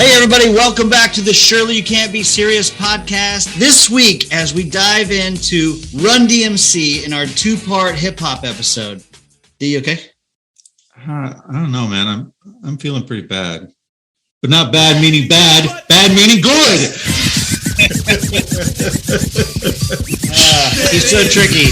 Hey everybody, welcome back to the Surely You Can't Be Serious podcast. This week, as we dive into Run-D.M.C. in our two-part hip-hop episode. D, you okay? I don't know, man. I'm feeling pretty bad. But not bad meaning bad, bad meaning good. He's so tricky.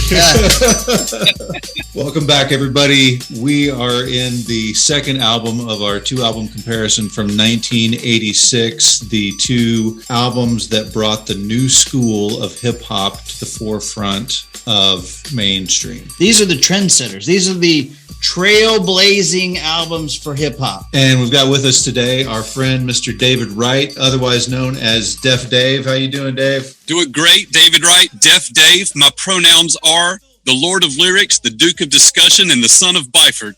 Welcome back, everybody. We are in the second album of our two-album comparison from 1986, the two albums that brought the new school of hip-hop to the forefront of mainstream. These are the trendsetters. These are the trailblazing albums for hip-hop. And we've got with us today our friend, Mr. David Wright, otherwise known as DefDave. How you doing, Dave? Doing great, David Wright, DefDave. My pronouns are the Lord of Lyrics, the Duke of Discussion, and the Son of Byford.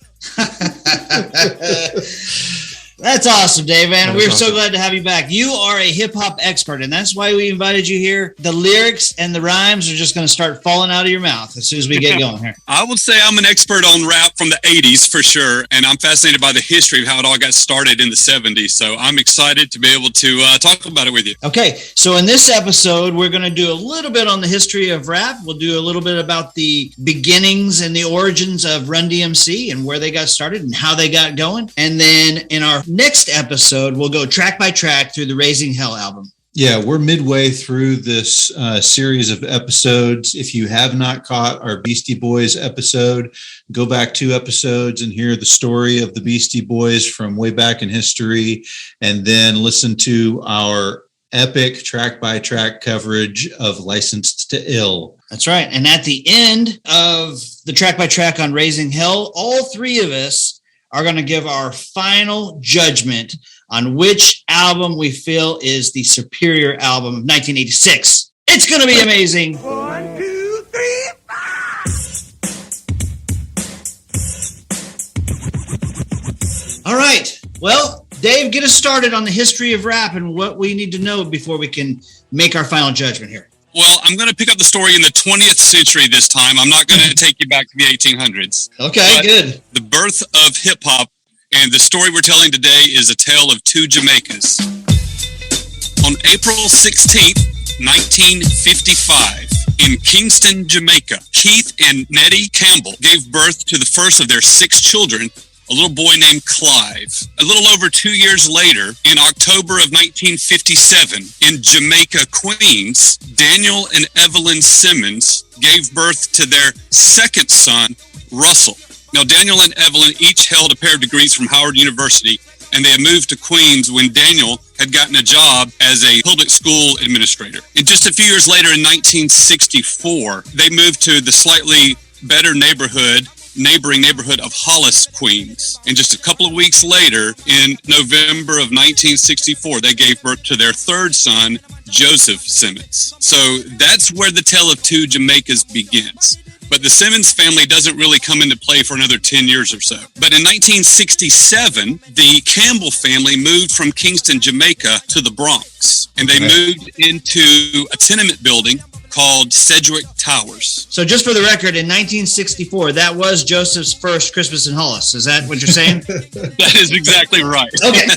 That's awesome, Dave, man. We're awesome. So glad to have you back. You are a hip-hop expert, and that's why we invited you here. The lyrics and the rhymes are just going to start falling out of your mouth as soon as we get going here. I would say I'm an expert on rap from the 80s for sure, and I'm fascinated by the history of how it all got started in the 70s, so I'm excited to be able to talk about it with you. Okay, so in this episode, we're going to do a little bit on the history of rap. We'll do a little bit about the beginnings and the origins of Run-D.M.C. and where they got started and how they got going. And then in our next episode, we'll go track by track through the Raising Hell album. Yeah, we're midway through this series of episodes. If you have not caught our Beastie Boys episode, go back 2 episodes and hear the story of the Beastie Boys from way back in history, and then listen to our epic track by track coverage of Licensed to Ill. That's right. And at the end of the track by track on Raising Hell, all 3 of us are going to give our final judgment on which album we feel is the superior album of 1986. It's going to be amazing. 1, 2, 3, 4. All right. Well, Dave, get us started on the history of rap and what we need to know before we can make our final judgment here. Well, I'm going to pick up the story in the 20th century this time. I'm not going to take you back to the 1800s. Okay, good. The birth of hip-hop, and the story we're telling today is a tale of 2 Jamaicas. On April 16th, 1955, in Kingston, Jamaica, Keith and Nettie Campbell gave birth to the first of their 6 children, a little boy named Clive. A little over 2 years later, in October of 1957, in Jamaica, Queens, Daniel and Evelyn Simmons gave birth to their second son, Russell. Now, Daniel and Evelyn each held a pair of degrees from Howard University, and they had moved to Queens when Daniel had gotten a job as a public school administrator. And just a few years later, in 1964, they moved to the slightly better neighboring neighborhood of Hollis, Queens. And just a couple of weeks later, in November of 1964, they gave birth to their third son, Joseph Simmons. So that's where the tale of 2 Jamaicas begins. But the Simmons family doesn't really come into play for another 10 years or so. But in 1967, the Campbell family moved from Kingston, Jamaica to the Bronx. And they moved into a tenement building called Sedgwick Towers. So just for the record, in 1964, that was Joseph's first Christmas in Hollis. Is that what you're saying? That is exactly right. Okay,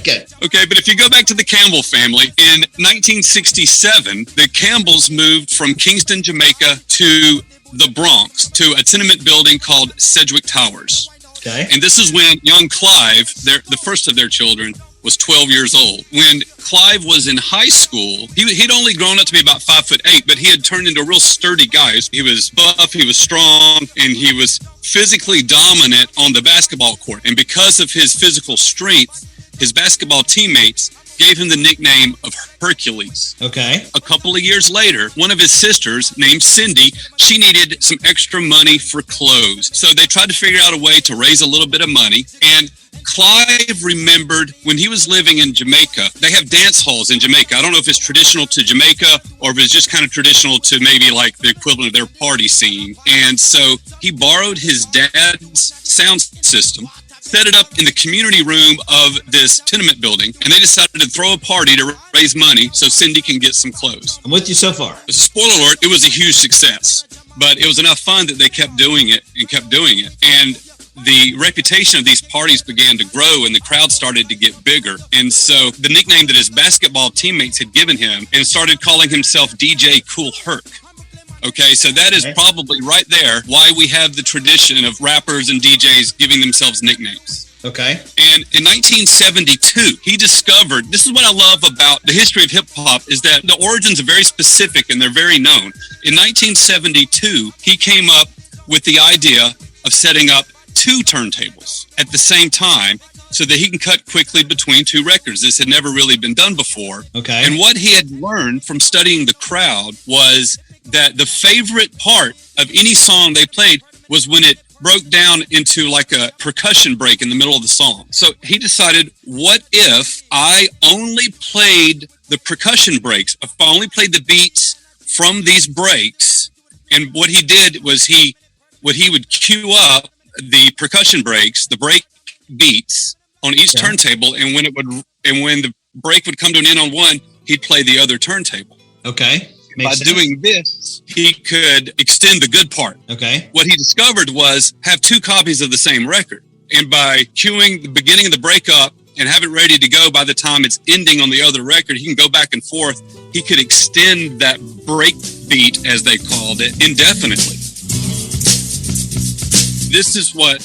good. Okay, but if you go back to the Campbell family, in 1967, the Campbells moved from Kingston, Jamaica to the Bronx, to a tenement building called Sedgwick Towers. Okay. And this is when young Clive, the first of their children, was 12 years old. When Clive was in high school, he'd only grown up to be about 5'8", but he had turned into a real sturdy guy. He was buff, he was strong, and he was physically dominant on the basketball court. And because of his physical strength, his basketball teammates gave him the nickname of Hercules. Okay. A couple of years later, one of his sisters, named Cindy, she needed some extra money for clothes. So they tried to figure out a way to raise a little bit of money. And Clive remembered when he was living in Jamaica, they have dance halls in Jamaica. I don't know if it's traditional to Jamaica or if it's just kind of traditional to maybe like the equivalent of their party scene. And so he borrowed his dad's sound system, set it up in the community room of this tenement building, and they decided to throw a party to raise money so Cindy can get some clothes. I'm with you so far. Spoiler alert, it was a huge success, but it was enough fun that they kept doing it and kept doing it. And the reputation of these parties began to grow and the crowd started to get bigger. And so the nickname that his basketball teammates had given him, and started calling himself DJ Kool Herc. Okay, so that is probably right there why we have the tradition of rappers and DJs giving themselves nicknames. Okay. And in 1972, he discovered, this is what I love about the history of hip hop, is that the origins are very specific and they're very known. In 1972, he came up with the idea of setting up 2 turntables at the same time so that he can cut quickly between 2 records. This had never really been done before. Okay. And what he had learned from studying the crowd was that the favorite part of any song they played was when it broke down into like a percussion break in the middle of the song. So he decided, what if I only played the percussion breaks, if I only played the beats from these breaks? And what he did was he would cue up the percussion breaks, the break beats on each turntable, and when the break would come to an end on one, he'd play the other turntable. Okay. By doing this, he could extend the good part. Okay. What he discovered was have 2 copies of the same record. And by cueing the beginning of the breakup and have it ready to go by the time it's ending on the other record, he can go back and forth. He could extend that break beat, as they called it, indefinitely. This is what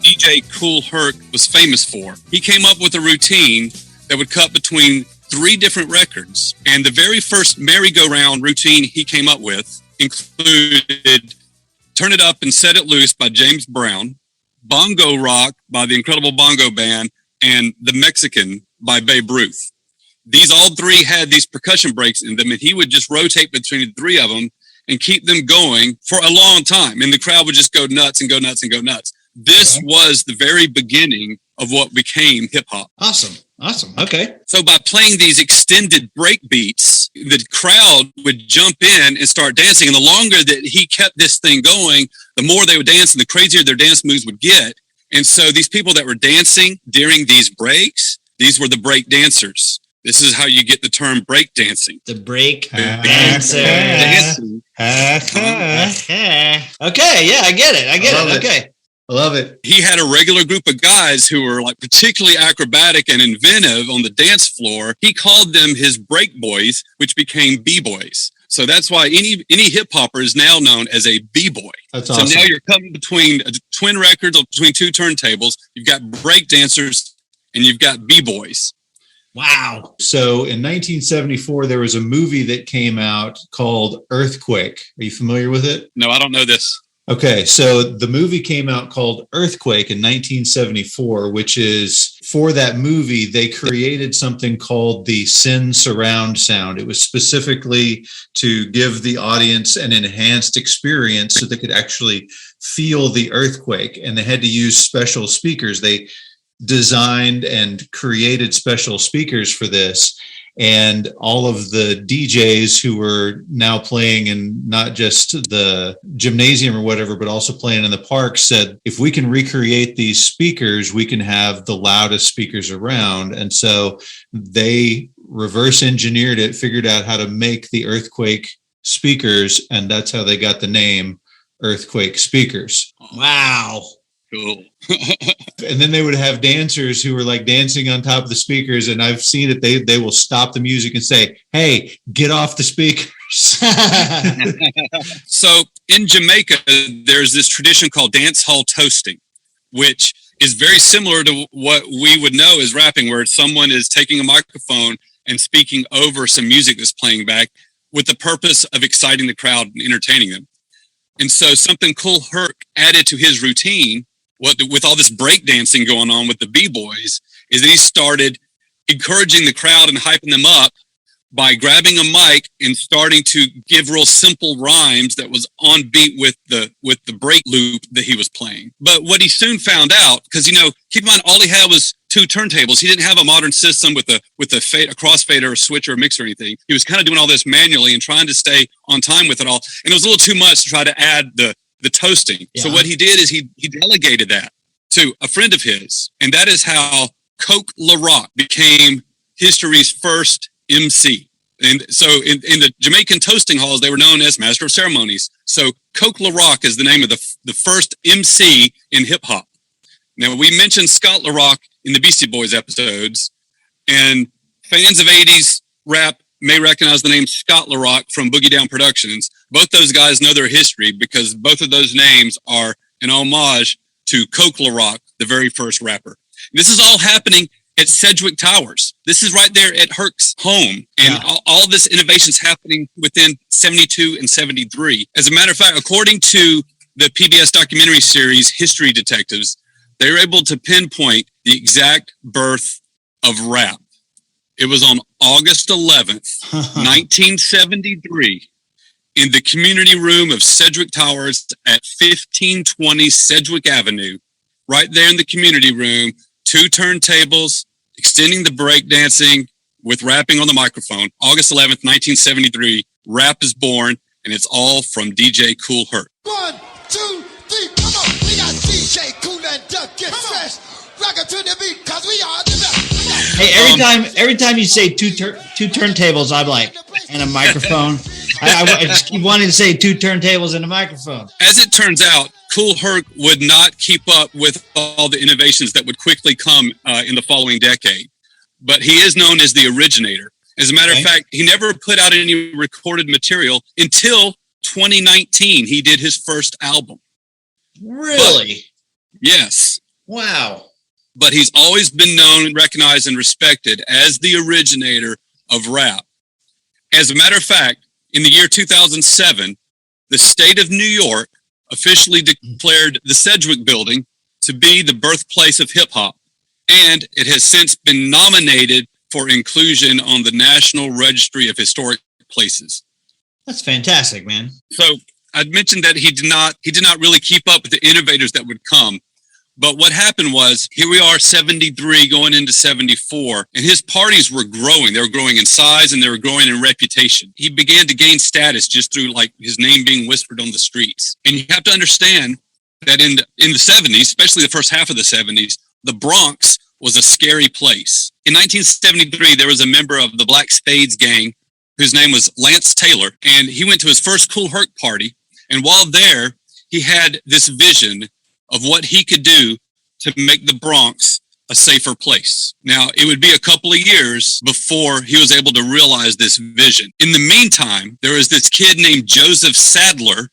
DJ Kool Herc was famous for. He came up with a routine that would cut between 3 different records. And the very first merry-go-round routine he came up with included Turn It Up and Set It Loose by James Brown, Bongo Rock by the Incredible Bongo Band, and The Mexican by Babe Ruth. These all 3 had these percussion breaks in them, and he would just rotate between the 3 of them and keep them going for a long time. And the crowd would just go nuts and go nuts and go nuts. This was the very beginning of what became hip-hop. Awesome. Okay. So by playing these extended break beats, the crowd would jump in and start dancing. And the longer that he kept this thing going, the more they would dance and the crazier their dance moves would get. And so these people that were dancing during these breaks, these were the break dancers. This is how you get the term break dancing. The break dancer. Dancing. Okay. Yeah, I get it. Okay. I love it. He had a regular group of guys who were like particularly acrobatic and inventive on the dance floor. He called them his break boys, which became B-boys. So that's why any hip hopper is now known as a B-boy. That's awesome. So now you're coming between twin records or between 2 turntables. You've got break dancers and you've got B-boys. Wow. So in 1974, there was a movie that came out called Earthquake. Are you familiar with it? No, I don't know this. Okay, so the movie came out called Earthquake in 1974, which is, for that movie, they created something called the Sin Surround Sound. It was specifically to give the audience an enhanced experience so they could actually feel the earthquake, and they had to use special speakers. They designed and created special speakers for this. And all of the DJs who were now playing in not just the gymnasium or whatever, but also playing in the park said, if we can recreate these speakers, we can have the loudest speakers around. And so they reverse engineered it, figured out how to make the earthquake speakers. And that's how they got the name Earthquake Speakers. Wow. Cool. And then they would have dancers who were like dancing on top of the speakers. And I've seen it. They will stop the music and say, hey, get off the speakers. So in Jamaica, there's this tradition called dance hall toasting, which is very similar to what we would know as rapping, where someone is taking a microphone and speaking over some music that's playing back with the purpose of exciting the crowd and entertaining them. And so something Kool Herc added to his routine, with all this breakdancing going on with the B-boys, is that he started encouraging the crowd and hyping them up by grabbing a mic and starting to give real simple rhymes that was on beat with the break loop that he was playing. But what he soon found out, because, keep in mind, all he had was 2 turntables. He didn't have a modern system with a crossfader or switch or a mix or anything. He was kind of doing all this manually and trying to stay on time with it all. And it was a little too much to try to add the toasting. Yeah. So what he did is he delegated that to a friend of his. And that is how Coke LaRock became history's first MC. And so in the Jamaican toasting halls, they were known as Master of Ceremonies. So Coke LaRock is the name of the first MC in hip hop. Now, we mentioned Scott LaRock in the Beastie Boys episodes, and fans of 80s rap may recognize the name Scott LaRock from Boogie Down Productions. Both those guys know their history because both of those names are an homage to Coke LaRock, the very first rapper. This is all happening at Sedgwick Towers. This is right there at Herc's home. And all this innovation's happening within 72 and 73. As a matter of fact, according to the PBS documentary series History Detectives, they were able to pinpoint the exact birth of rap. It was on August 11th, 1973, in the community room of Sedgwick Towers at 1520 Sedgwick Avenue. Right there in the community room, 2 turntables, extending the breakdancing with rapping on the microphone. August 11th, 1973, rap is born, and it's all from DJ Kool Herc. 1, 2, 3, come on. We got DJ Kool and Duck Get Fresh. Rock it to the beat, cause we are the best. Hey, every time you say two turntables, I'm like, and a microphone. I just keep wanting to say 2 turntables and a microphone. As it turns out, Kool Herc would not keep up with all the innovations that would quickly come in the following decade. But he is known as the originator. As a matter of fact, he never put out any recorded material until 2019. He did his first album. Really? But, yes. Wow. But he's always been known, recognized, and respected as the originator of rap. As a matter of fact, in the year 2007, the state of New York officially declared the Sedgwick Building to be the birthplace of hip-hop, and it has since been nominated for inclusion on the National Registry of Historic Places. That's fantastic, man. So I'd mentioned that he did not really keep up with the innovators that would come. But what happened was, here we are, 73 going into 74, and his parties were growing. They were growing in size and they were growing in reputation. He began to gain status just through like his name being whispered on the streets. And you have to understand that in the 70s, especially the first half of the 70s, the Bronx was a scary place. In 1973, there was a member of the Black Spades gang whose name was Lance Taylor, and he went to his first Kool Herc party. And while there, he had this vision of what he could do to make the Bronx a safer place. Now, it would be a couple of years before he was able to realize this vision. In the meantime, there was this kid named Joseph Sadler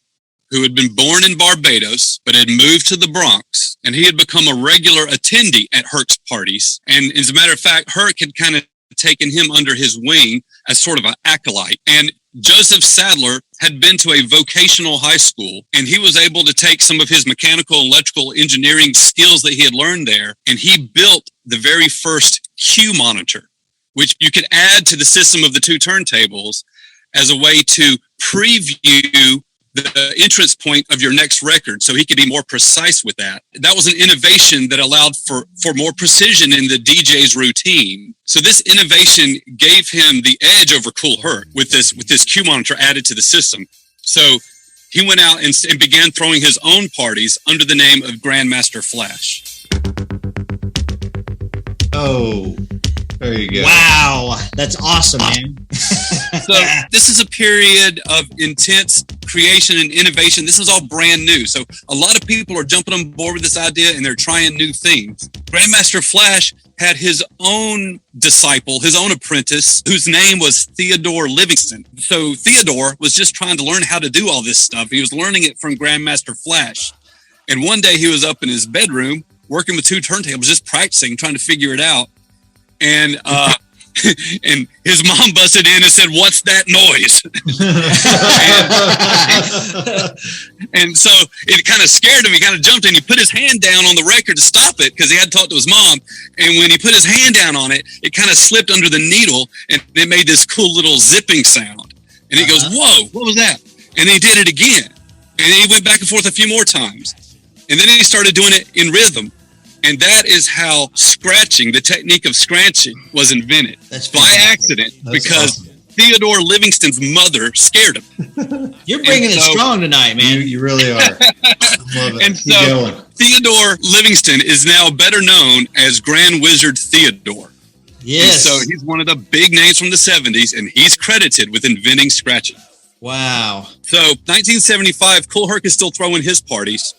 who had been born in Barbados, but had moved to the Bronx, and he had become a regular attendee at Herc's parties. And as a matter of fact, Herc had kind of taken him under his wing as sort of an acolyte. And Joseph Sadler had been to a vocational high school, and he was able to take some of his mechanical and electrical engineering skills that he had learned there, and he built the very first Q monitor, which you could add to the system of the 2 turntables as a way to preview the entrance point of your next record, so he could be more precise with that. That was an innovation that allowed for more precision in the DJ's routine. So this innovation gave him the edge over Kool Herc with this Q monitor added to the system. So he went out and began throwing his own parties under the name of Grandmaster Flash. Oh, there you go. Wow, that's awesome, man. So this is a period of intense creation and innovation. This is all brand new. So a lot of people are jumping on board with this idea and they're trying new things. Grandmaster Flash had his own disciple, his own apprentice, whose name was Theodore Livingston. So Theodore was just trying to learn how to do all this stuff. He was learning it from Grandmaster Flash. And one day he was up in his bedroom working with 2 turntables, just practicing, trying to figure it out. And and his mom busted in and said, "What's that noise?" and so it kind of scared him. He kind of jumped in. He put his hand down on the record to stop it because he had to talk to his mom. And when he put his hand down on it, it kind of slipped under the needle and it made this cool little zipping sound. And he goes, "Whoa, what was that?" And he did it again. And he went back and forth a few more times. And then he started doing it in rhythm. And that is how scratching, the technique of scratching, was invented. That's by accident, because awesome. Theodore Livingston's mother scared him. You're bringing it strong tonight, man. You really are. Love it. And so Theodore Livingston is now better known as Grand Wizard Theodore. Yes. And so he's one of the big names from the 70s, and he's credited with inventing scratching. Wow. So 1975, Kool Herc is still throwing his parties.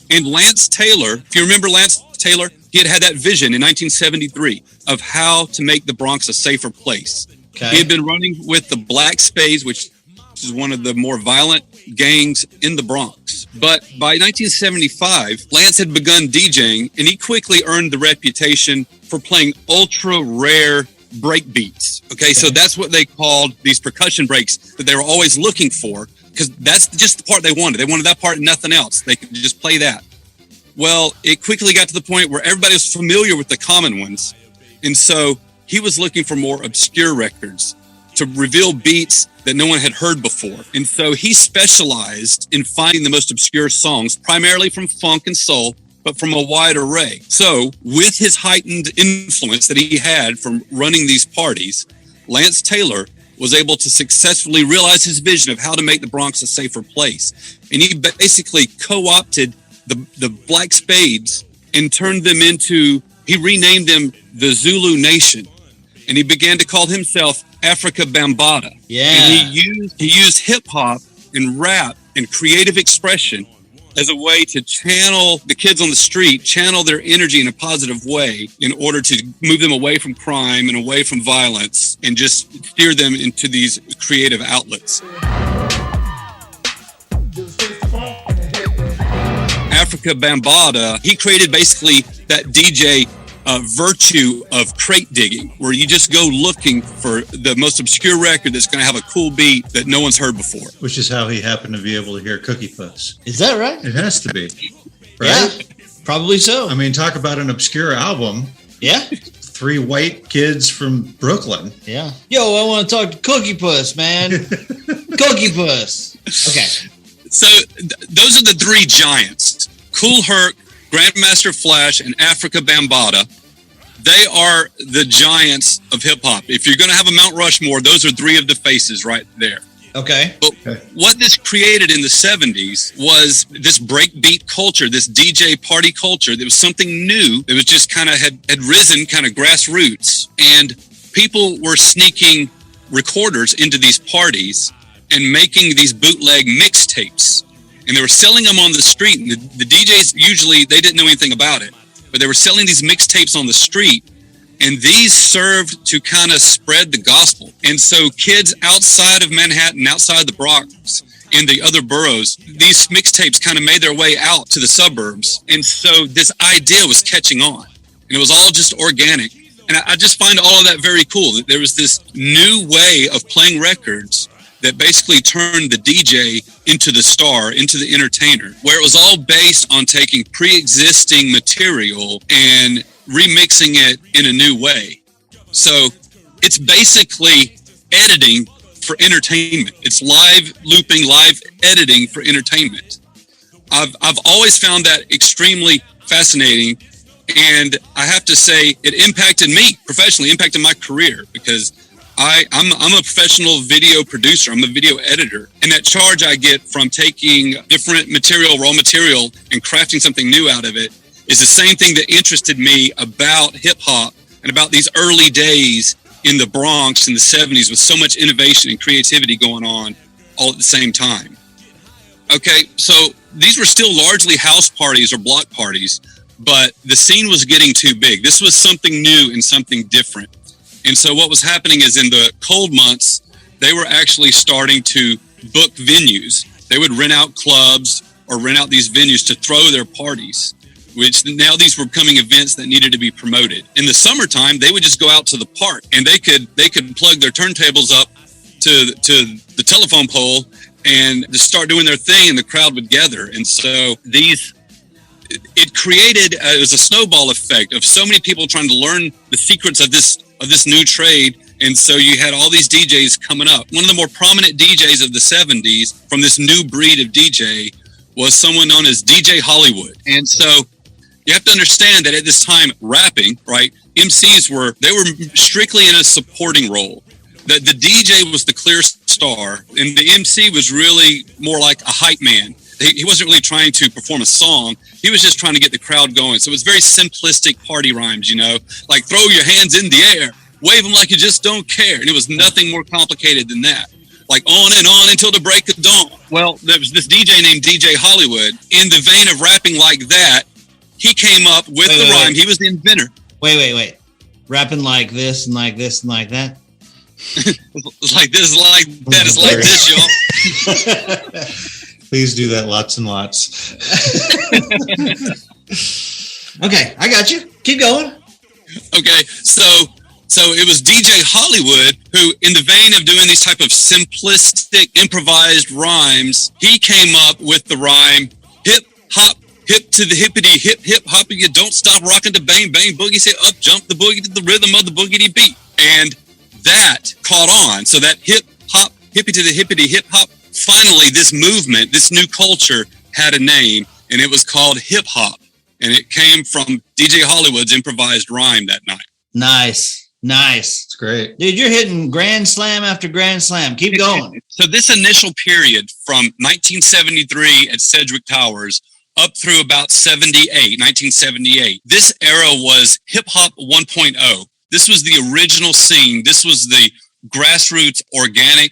And Lance Taylor, if you remember Lance Taylor, he had that vision in 1973 of how to make the Bronx a safer place. Okay. He had been running with the Black Spades, which is one of the more violent gangs in the Bronx. But by 1975, Lance had begun DJing, and he quickly earned the reputation for playing ultra rare break beats. Okay, so that's what they called these percussion breaks that they were always looking for, because that's just the part they wanted. They wanted that part and nothing else. They could just play that. Well, it quickly got to the point where everybody was familiar with the common ones. And so he was looking for more obscure records to reveal beats that no one had heard before. And so he specialized in finding the most obscure songs, primarily from funk and soul, but from a wide array. So with his heightened influence that he had from running these parties, Lance Taylor was able to successfully realize his vision of how to make the Bronx a safer place. And he basically co-opted the Black Spades and turned them into, he renamed them the Zulu Nation. And he began to call himself Africa Bambaataa. Yeah. And he used hip hop and rap and creative expression as a way to channel the kids on the street, channel their energy in a positive way in order to move them away from crime and away from violence and just steer them into these creative outlets. Africa Bambaataa, he created basically that DJ virtue of crate digging, where you just go looking for the most obscure record that's going to have a cool beat that no one's heard before. Which is how he happened to be able to hear Cookie Puss. Is that right? It has to be, right? Yeah, probably so. I mean, talk about an obscure album. Yeah. 3 white kids from Brooklyn. Yeah. Yo, I want to talk to Cookie Puss, man. Cookie Puss. Okay. So those are the 3 giants: Kool Herc, Grandmaster Flash, and Africa Bambaataa. They are the giants of hip hop. If you're going to have a Mount Rushmore, those are 3 of the faces right there. Okay. But what this created in the 70s was this breakbeat culture, this DJ party culture. There was something new that was just kind of had risen kind of grassroots. And people were sneaking recorders into these parties and making these bootleg mixtapes. And they were selling them on the street. And the DJs, usually, they didn't know anything about it. But they were selling these mixtapes on the street. And these served to kind of spread the gospel. And so kids outside of Manhattan, outside the Bronx, in the other boroughs, these mixtapes kind of made their way out to the suburbs. And so this idea was catching on. And it was all just organic. And I just find all of that very cool, that there was this new way of playing records that basically turned the DJ into the star, into the entertainer, where it was all based on taking pre-existing material and remixing it in a new way. So it's basically editing for entertainment. It's live looping, live editing for entertainment. I've always found that extremely fascinating, and I have to say it impacted me professionally, impacted my career, because I'm a professional video producer. I'm a video editor. And that charge I get from taking different material, raw material, and crafting something new out of it is the same thing that interested me about hip hop and about these early days in the Bronx in the 70s, with so much innovation and creativity going on all at the same time. Okay, so these were still largely house parties or block parties, but the scene was getting too big. This was something new and something different. And so what was happening is, in the cold months, they were actually starting to book venues. They would rent out clubs or rent out these venues to throw their parties, which now these were becoming events that needed to be promoted. In the summertime, they would just go out to the park, and they could plug their turntables up to the telephone pole and just start doing their thing, and the crowd would gather. And so it created, it was a snowball effect of so many people trying to learn the secrets of this new trade. And so you had all these DJs coming up. One of the more prominent DJs of the 70s from this new breed of DJ was someone known as DJ Hollywood. And so you have to understand that at this time, rapping, right, MCs were strictly in a supporting role. The DJ was the clear star, and the MC was really more like a hype man. He wasn't really trying to perform a song. He was just trying to get the crowd going. So it was very simplistic party rhymes, like throw your hands in the air, wave them like you just don't care. And it was nothing more complicated than that. like on and on until the break of dawn. Well, there was this DJ named DJ Hollywood. In the vein of rapping like that, he came up with the rhyme. He was the inventor. Wait. Rapping like this and like this and like that? It's like this, like that, it's like this, y'all. Please do that lots and lots. Okay, I got you. Keep going. Okay, so it was DJ Hollywood who, in the vein of doing these type of simplistic improvised rhymes, he came up with the rhyme hip hop, hip to the hippity, hip hip hoppy, you don't stop rocking the bang bang boogie, say up jump the boogie to the rhythm of the boogity beat. And that caught on. So that hip hop, hippie to the hippity hip hop, finally this movement, this new culture had a name, and it was called hip hop. And it came from DJ Hollywood's improvised rhyme that night. Nice. It's great. Dude, you're hitting grand slam after grand slam. Keep going. So this initial period from 1973 at Sedgwick Towers up through about 1978, this era was hip hop 1.0. This was the original scene. This was the grassroots organic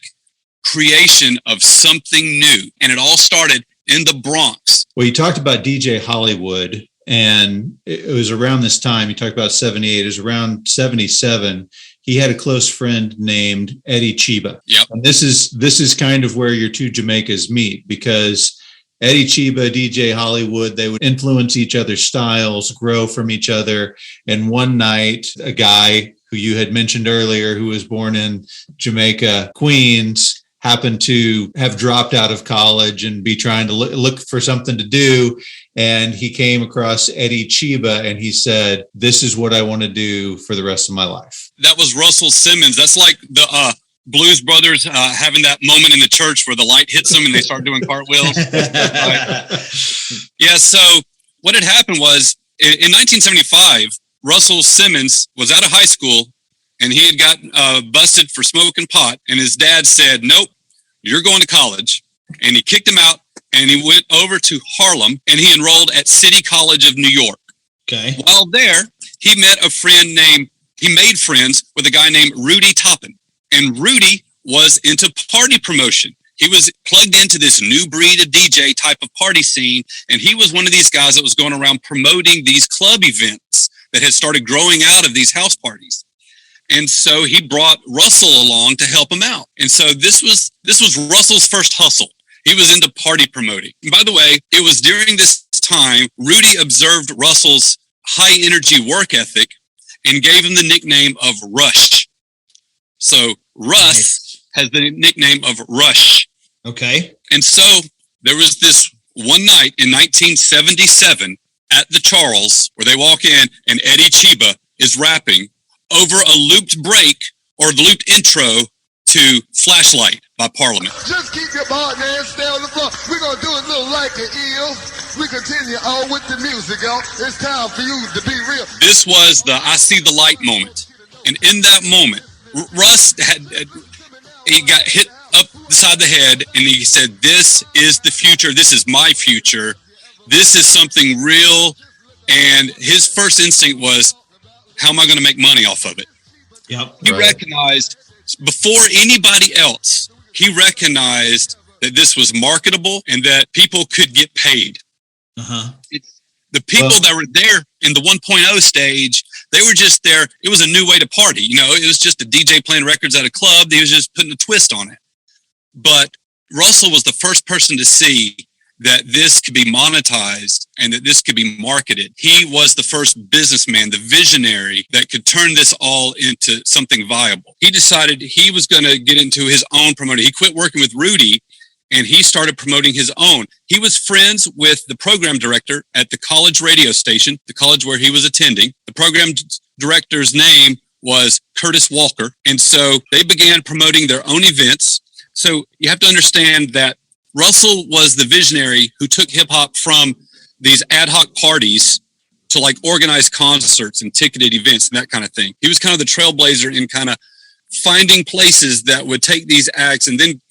creation of something new. And it all started in the Bronx. Well, you talked about DJ Hollywood, and it was around this time. You talked about 78. It was around 77. He had a close friend named Eddie Chiba. Yep. And this is kind of where your two Jamaicas meet, because Eddie Chiba, DJ Hollywood, they would influence each other's styles, grow from each other. And one night, a guy who you had mentioned earlier, who was born in Jamaica, Queens, happened to have dropped out of college and be trying to look for something to do. And he came across Eddie Chiba and he said, this is what I want to do for the rest of my life. That was Russell Simmons. That's like the Blues Brothers having that moment in the church where the light hits them and they start doing cartwheels. Right? Yeah, so what had happened was in 1975, Russell Simmons was out of high school and he had got busted for smoking pot. And his dad said, nope, you're going to college. And he kicked him out and he went over to Harlem and he enrolled at City College of New York. Okay. While there, he made friends with a guy named Rudy Toppin. And Rudy was into party promotion. He was plugged into this new breed of DJ type of party scene. And he was one of these guys that was going around promoting these club events that had started growing out of these house parties. And so he brought Russell along to help him out. And so this was Russell's first hustle. He was into party promoting. And by the way, it was during this time, Rudy observed Russell's high energy work ethic and gave him the nickname of Rush. So Russ has the nickname of Rush. Okay. And so there was this one night in 1977 at the Charles where they walk in and Eddie Chiba is rapping over a looped break or the looped intro to Flashlight by Parliament. Just keep your partner and stay on the floor. We're going to do a little like an eel. We continue on with the music, yo. It's time for you to be real. This was the I see the light moment. And in that moment, Russ he got hit up the side of the head and he said, this is the future. This is my future. This is something real. And his first instinct was, how am I going to make money off of it? Yep. He recognized, before anybody else, he recognized that this was marketable and that people could get paid. Uh-huh. The people that were there in the 1.0 stage, they were just there. It was a new way to party. You know, it was just a DJ playing records at a club. He was just putting a twist on it. But Russell was the first person to see that this could be monetized and that this could be marketed. He was the first businessman, the visionary that could turn this all into something viable. He decided he was going to get into his own promoting. He quit working with Rudy and he started promoting his own. He was friends with the program director at the college radio station, the college where he was attending. The program director's name was Curtis Walker. And so they began promoting their own events. So you have to understand that Russell was the visionary who took hip hop from these ad hoc parties to like organized concerts and ticketed events and that kind of thing. He was kind of the trailblazer in kind of finding places that would take these acts, and then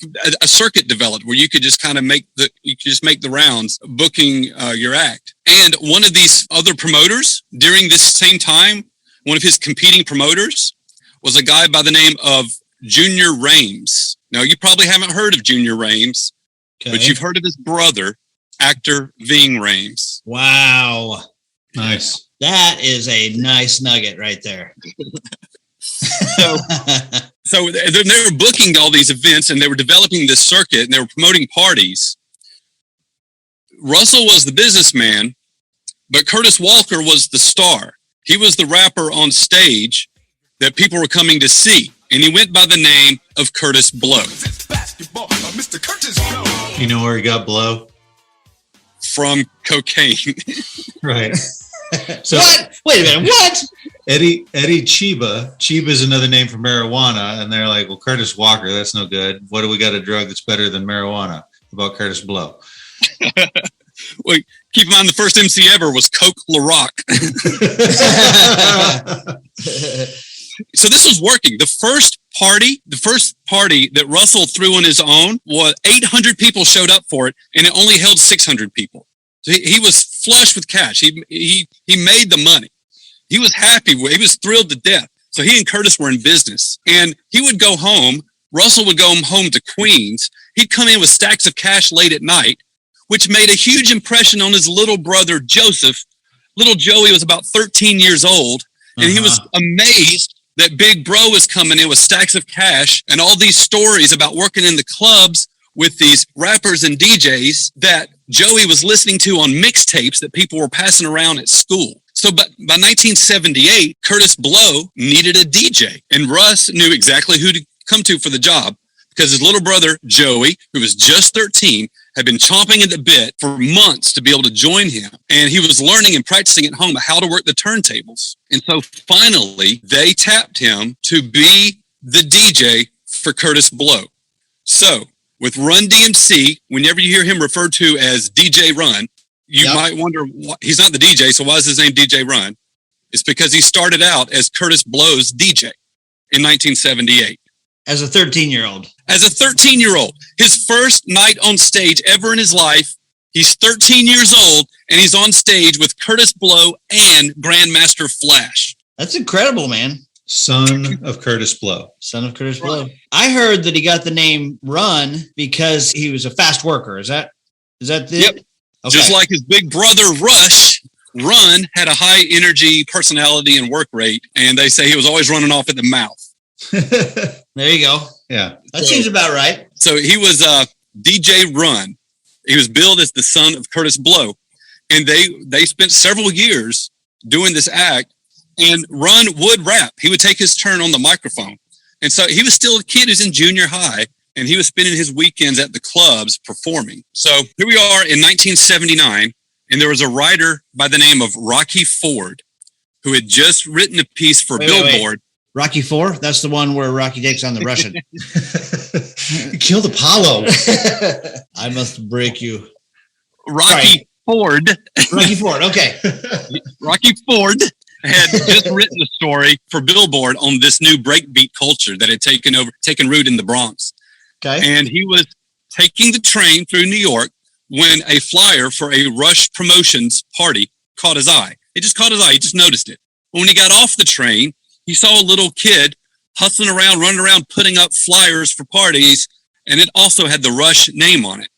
a circuit developed where you could just kind of make the rounds booking your act. And one of these other promoters during this same time, one of his competing promoters was a guy by the name of Junior Rames. Now, you probably haven't heard of Junior Rames, Okay. but you've heard of his brother, actor Ving Rames. Wow. Nice. That is a nice nugget right there. So they were booking all these events, and they were developing this circuit, and they were promoting parties. Russell was the businessman, but Curtis Walker was the star. He was the rapper on stage that people were coming to see, and he went by the name of Curtis Blow. You know where he got blow? From cocaine. Right. So what? Wait a minute. What? Eddie Chiba. Chiba is another name for marijuana, and they're like, well, Curtis Walker, that's no good. What do we got a drug that's better than marijuana? About Curtis Blow. Wait, keep in mind the first MC ever was Coke LaRock. So this was working. The first party that Russell threw on his own, was 800 people showed up for it, and it only held 600 people. So he was flush with cash. He made the money. He was happy. He was thrilled to death. So he and Curtis were in business, and he would go home. Russell would go home to Queens. He'd come in with stacks of cash late at night, which made a huge impression on his little brother, Joseph. Little Joey was about 13 years old, and he was amazed that big bro was coming in with stacks of cash and all these stories about working in the clubs with these rappers and DJs that Joey was listening to on mixtapes that people were passing around at school. So by 1978, Curtis Blow needed a DJ, and Russ knew exactly who to come to for the job, because his little brother, Joey, who was just 13, had been chomping at the bit for months to be able to join him. And he was learning and practicing at home how to work the turntables. And so finally, they tapped him to be the DJ for Curtis Blow. So with Run-D.M.C, whenever you hear him referred to as DJ Run, you might wonder, he's not the DJ, so why is his name DJ Run? It's because he started out as Curtis Blow's DJ in 1978. As a 13-year-old. As a 13-year-old. His first night on stage ever in his life. He's 13 years old, and he's on stage with Curtis Blow and Grandmaster Flash. That's incredible, man. Son of Curtis Blow. Son of Curtis Blow. I heard that he got the name Run because he was a fast worker. Is that it? Yep. Okay. Just like his big brother Rush, Run had a high energy personality and work rate, and they say he was always running off at the mouth. There you go. Yeah. That seems about right. So he was DJ Run. He was billed as the son of Curtis Blow. And they spent several years doing this act, and Run would rap. He would take his turn on the microphone. And so he was still a kid who's in junior high, and he was spending his weekends at the clubs performing. So here we are in 1979, and there was a writer by the name of Rocky Ford who had just written a piece for Billboard. Rocky IV? That's the one where Rocky takes on the Russian. You killed Apollo. I must break you. Rocky Ford. Rocky Ford, okay. Rocky Ford had just written a story for Billboard on this new breakbeat culture that had taken root in the Bronx. Okay. And he was taking the train through New York when a flyer for a Rush Promotions party caught his eye. It just caught his eye. He just noticed it. When he got off the train, he saw a little kid hustling around, running around, putting up flyers for parties, and it also had the Rush name on it.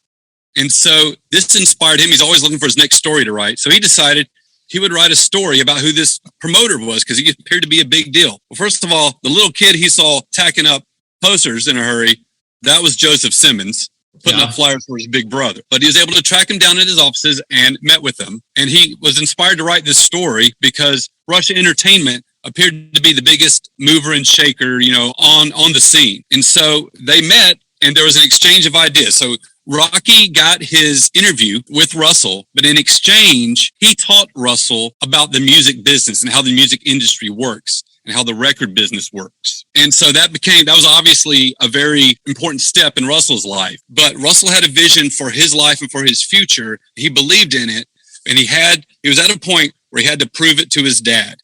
And so this inspired him. He's always looking for his next story to write. So he decided he would write a story about who this promoter was, because he appeared to be a big deal. Well, first of all, the little kid he saw tacking up posters in a hurry, that was Joseph Simmons, putting up flyers for his big brother. But he was able to track him down at his offices and met with him. And he was inspired to write this story because Rush Entertainment appeared to be the biggest mover and shaker, on the scene. And so they met, and there was an exchange of ideas. So Rocky got his interview with Russell, but in exchange, he taught Russell about the music business and how the music industry works and how the record business works. And so that was obviously a very important step in Russell's life. But Russell had a vision for his life and for his future. He believed in it, and he was at a point where he had to prove it to his dad.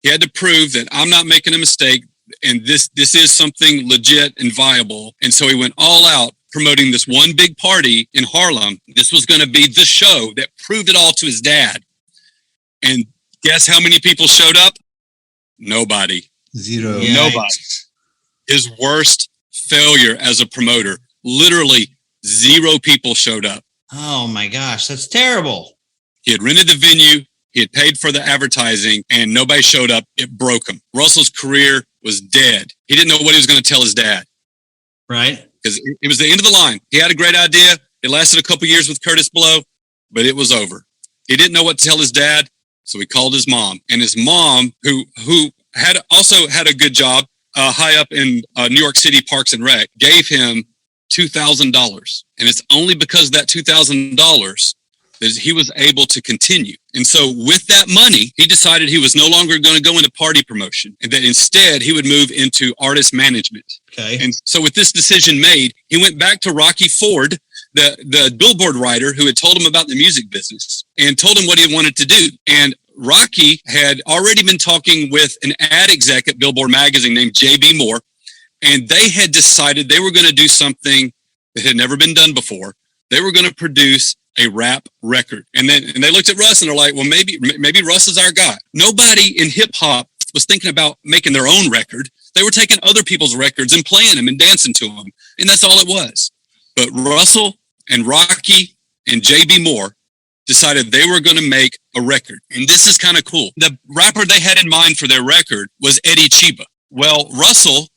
He had to prove that I'm not making a mistake, and this is something legit and viable. And so he went all out promoting this one big party in Harlem. This was going to be the show that proved it all to his dad. And guess how many people showed up? Nobody. Zero. Nobody. His worst failure as a promoter. Literally 0 people showed up. Oh my gosh, that's terrible. He had rented the venue. He had paid for the advertising and nobody showed up. It broke him. Russell's career was dead. He didn't know what he was going to tell his dad. Right. Because it was the end of the line. He had a great idea. It lasted a couple years with Curtis Blow, but it was over. He didn't know what to tell his dad, so he called his mom. And his mom, who had also had a good job high up in New York City Parks and Rec, gave him $2,000. And it's only because of that $2,000 that he was able to continue. And so with that money, he decided he was no longer going to go into party promotion and that instead he would move into artist management. Okay. And so with this decision made, he went back to Rocky Ford, the billboard writer who had told him about the music business and told him what he wanted to do. And Rocky had already been talking with an ad exec at Billboard magazine named J.B. Moore, and they had decided they were going to do something that had never been done before. They were going to produce a rap record. And they looked at Russ and they're like, well, maybe Russ is our guy. Nobody in hip hop was thinking about making their own record. They were taking other people's records and playing them and dancing to them. And that's all it was. But Russell and Rocky and J.B. Moore decided they were going to make a record. And this is kind of cool. The rapper they had in mind for their record was Eddie Chiba. Well, Russell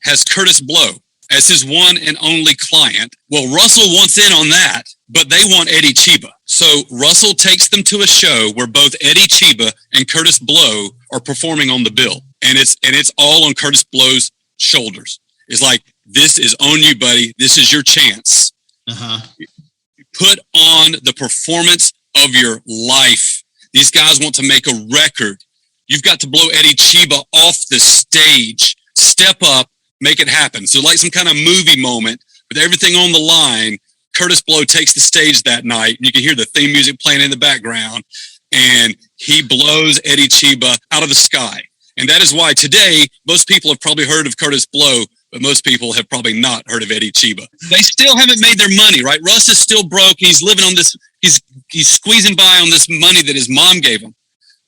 has Curtis Blow as his one and only client. Well, Russell wants in on that, but they want Eddie Chiba. So Russell takes them to a show where both Eddie Chiba and Curtis Blow are performing on the bill. And it's all on Curtis Blow's shoulders. It's like, this is on you, buddy. This is your chance. Put on the performance of your life. These guys want to make a record. You've got to blow Eddie Chiba off the stage. Step up, make it happen. So like some kind of movie moment with everything on the line, Curtis Blow takes the stage that night. You can hear the theme music playing in the background, and he blows Eddie Chiba out of the sky. And that is why today, most people have probably heard of Curtis Blow, but most people have probably not heard of Eddie Chiba. They still haven't made their money, right? Russ is still broke. He's living on this, he's squeezing by on this money that his mom gave him.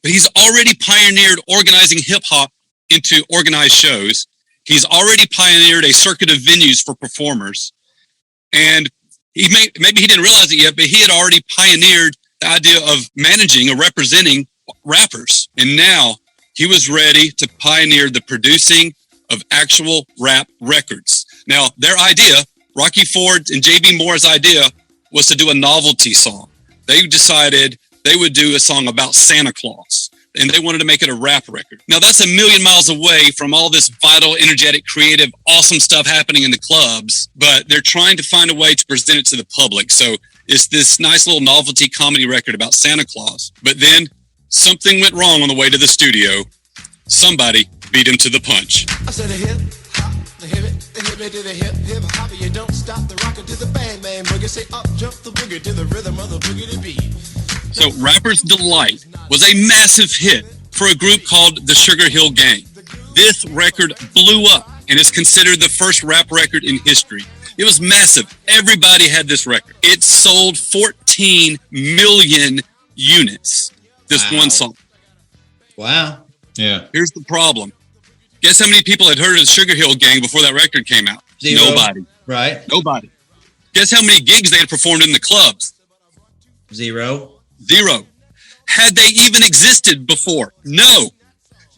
But he's already pioneered organizing hip hop into organized shows. He's already pioneered a circuit of venues for performers. And maybe he didn't realize it yet, but he had already pioneered the idea of managing or representing rappers. And now he was ready to pioneer the producing of actual rap records. Now, their idea, Rocky Ford and J.B. Moore's idea, was to do a novelty song. They decided they would do a song about Santa Claus, and they wanted to make it a rap record. Now, that's a million miles away from all this vital, energetic, creative, awesome stuff happening in the clubs, but they're trying to find a way to present it to the public. So it's this nice little novelty comedy record about Santa Claus. But then something went wrong on the way to the studio. Somebody beat him to the punch. I said a hip hop, the hip it to the hip hop, you don't stop the rocker to the bang bang boogie. Say up jump the boogie to the rhythm of the boogie to beat. So Rapper's Delight was a massive hit for a group called the Sugar Hill Gang. This record blew up and is considered the first rap record in history. It was massive. Everybody had this record. It sold 14 million units, this one song. Wow. Yeah. Here's the problem. Guess how many people had heard of the Sugar Hill Gang before that record came out? 0. Nobody. Right. Nobody. Guess how many gigs they had performed in the clubs? 0. Had they even existed before? No.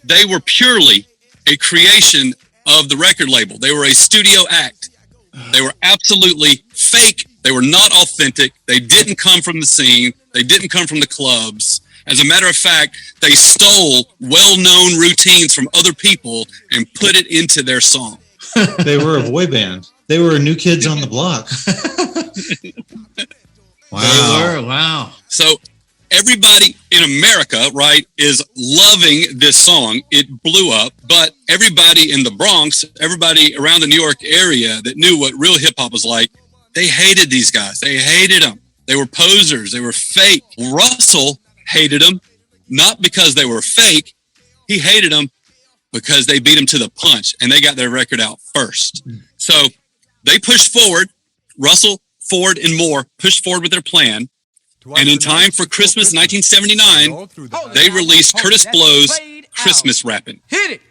They were purely a creation of the record label. They were a studio act. They were absolutely fake. They were not authentic. They didn't come from the scene. They didn't come from the clubs. As a matter of fact, they stole well-known routines from other people and put it into their song. They were a boy band. They were New Kids on the Block. Wow. They were. Wow. So everybody in America, right, is loving this song. It blew up, but everybody in the Bronx, everybody around the New York area that knew what real hip-hop was like, they hated these guys. They hated them. They were posers. They were fake. Russell hated them, not because they were fake. He hated them because they beat him to the punch, and they got their record out first. So they pushed forward. Russell, Ford, and Moore pushed forward with their plan. And in time for Christmas 1979, they released Curtis Blow's Christmas Rappin'. Hit it!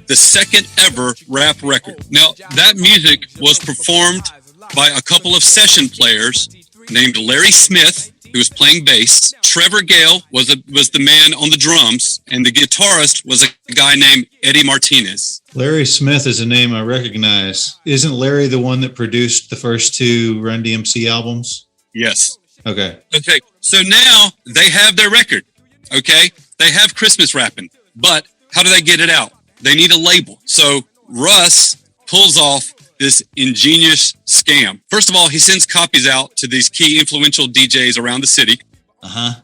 the second ever rap record. Now, that music was performed by a couple of session players named Larry Smith, who was playing bass. Trevor Gale was the man on the drums, and the guitarist was a guy named Eddie Martinez. Larry Smith is a name I recognize. Isn't Larry the one that produced the first two Run-D.M.C albums? Yes. Okay. So now they have their record. Okay. They have Christmas rapping, but how do they get it out? They need a label. So Russ pulls off this ingenious scam. First of all, he sends copies out to these key influential DJs around the city.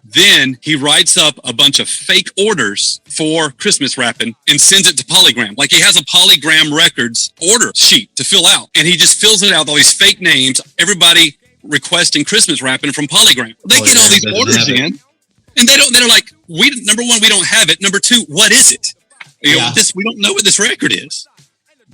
Then he writes up a bunch of fake orders for Christmas rapping and sends it to Polygram. Like, he has a Polygram Records order sheet to fill out, and he just fills it out with all these fake names, everybody requesting Christmas rapping from Polygram. They get all these orders in, and they're like, number one, we don't have it. Number two, what is it? We don't know what this record is.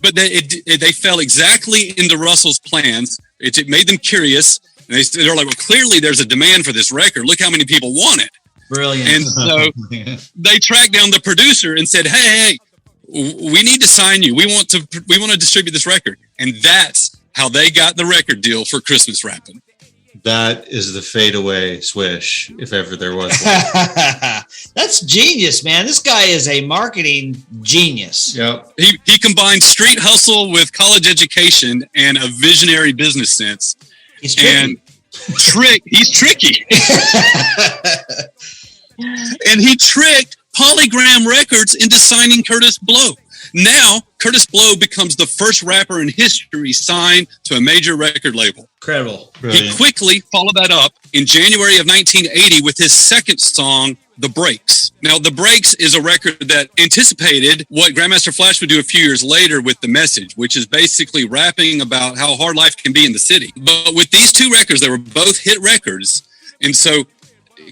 But they fell exactly into Russell's plans. It made them curious. And they're like, well, clearly there's a demand for this record. Look how many people want it. Brilliant. And so they tracked down the producer and said, hey, we need to sign you. We want to distribute this record. And that's how they got the record deal for Christmas rapping. That is the fadeaway swish, if ever there was one. That's genius, man. This guy is a marketing genius. Yep. He combined street hustle with college education and a visionary business sense. He's tricky. He's tricky. And he tricked Polygram Records into signing Curtis Blow. Now, Curtis Blow becomes the first rapper in history signed to a major record label. Incredible. Brilliant. He quickly followed that up in January of 1980 with his second song, The Breaks. Now, The Breaks is a record that anticipated what Grandmaster Flash would do a few years later with The Message, which is basically rapping about how hard life can be in the city. But with these two records, they were both hit records. And so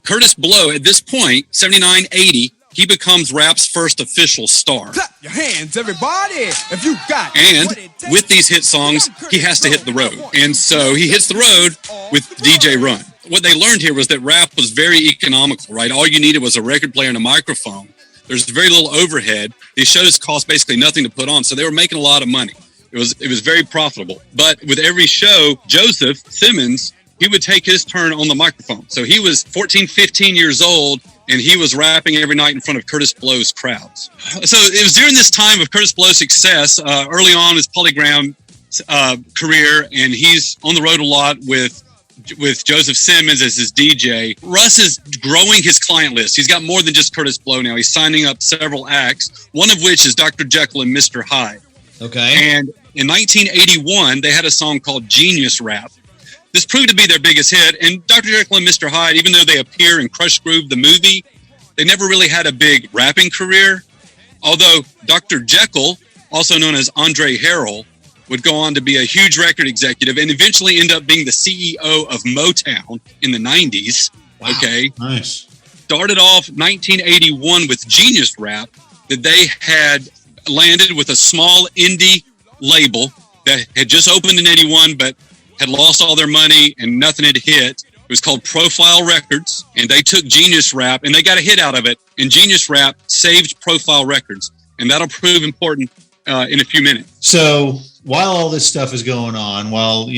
Curtis Blow, at this point, 79, 80, he becomes rap's first official star. Clap your hands, everybody, if you got And with these hit songs, he has to hit the road. And so he hits the road with DJ Run. What they learned here was that rap was very economical, right? All you needed was a record player and a microphone. There's very little overhead. These shows cost basically nothing to put on, so they were making a lot of money. It was very profitable. But with every show, Joseph Simmons, he would take his turn on the microphone. So he was 14, 15 years old, and he was rapping every night in front of Curtis Blow's crowds. So it was during this time of Curtis Blow's success, early on his Polygram career, and he's on the road a lot with Joseph Simmons as his DJ. Russ is growing his client list. He's got more than just Curtis Blow now. He's signing up several acts, one of which is Dr. Jekyll and Mr. Hyde. Okay. And in 1981, they had a song called Genius Rap. This proved to be their biggest hit, and Dr. Jekyll and Mr. Hyde, even though they appear in Crush Groove, the movie, they never really had a big rapping career. Although Dr. Jekyll, also known as Andre Harrell, would go on to be a huge record executive and eventually end up being the CEO of Motown in the 90s. Wow. Okay. Nice. Started off 1981 with Genius Rap, that they had landed with a small indie label that had just opened in 81, but had lost all their money and nothing had hit. It was called Profile Records, and they took Genius Rap and they got a hit out of it. And Genius Rap saved Profile Records, and that'll prove important in a few minutes. So while all this stuff is going on, while,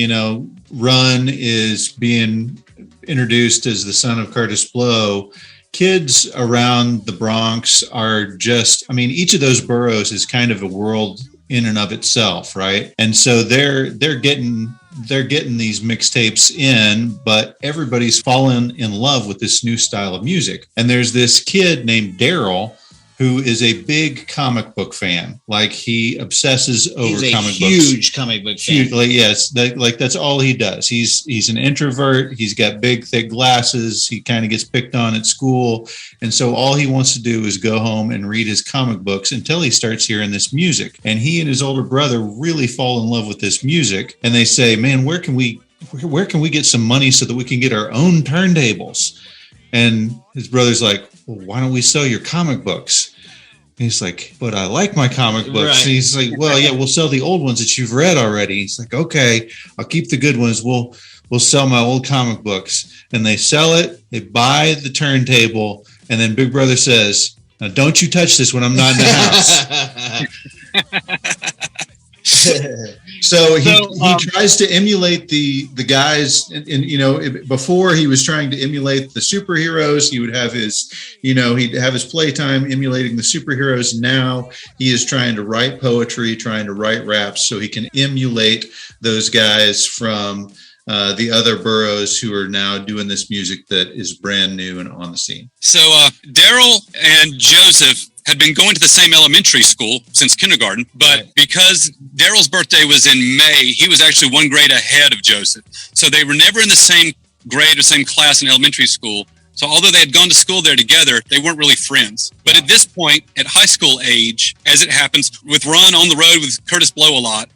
Run is being introduced as the son of Curtis Blow, kids around the Bronx are just, each of those boroughs is kind of a world in and of itself, right? And so they're getting these mixtapes in, but everybody's fallen in love with this new style of music. And there's this kid named Daryl who is a big comic book fan. Like, he obsesses over comic books. Huge comic book fan. Yes, that's all he does. He's an introvert. He's got big, thick glasses. He kind of gets picked on at school. And so all he wants to do is go home and read his comic books until he starts hearing this music. And he and his older brother really fall in love with this music. And they say, man, where can we get some money so that we can get our own turntables? And his brother's like, well, why don't we sell your comic books? And he's like, but I like my comic books. Right. And he's like, well, yeah, we'll sell the old ones that you've read already. He's like, okay, I'll keep the good ones. We'll sell my old comic books. And they sell it. They buy the turntable. And then Big Brother says, now don't you touch this when I'm not in the house. So he tries to emulate the guys, and before he was trying to emulate the superheroes. He would have his, he'd have his playtime emulating the superheroes. Now he is trying to write poetry, trying to write raps, so he can emulate those guys from the other boroughs who are now doing this music that is brand new and on the scene. So Daryl and Joseph had been going to the same elementary school since kindergarten, but because Daryl's birthday was in May, he was actually one grade ahead of Joseph. So they were never in the same grade or same class in elementary school. So although they had gone to school there together, they weren't really friends. But at this point, at high school age, as it happens, with Run on the road with Curtis Blow a lot,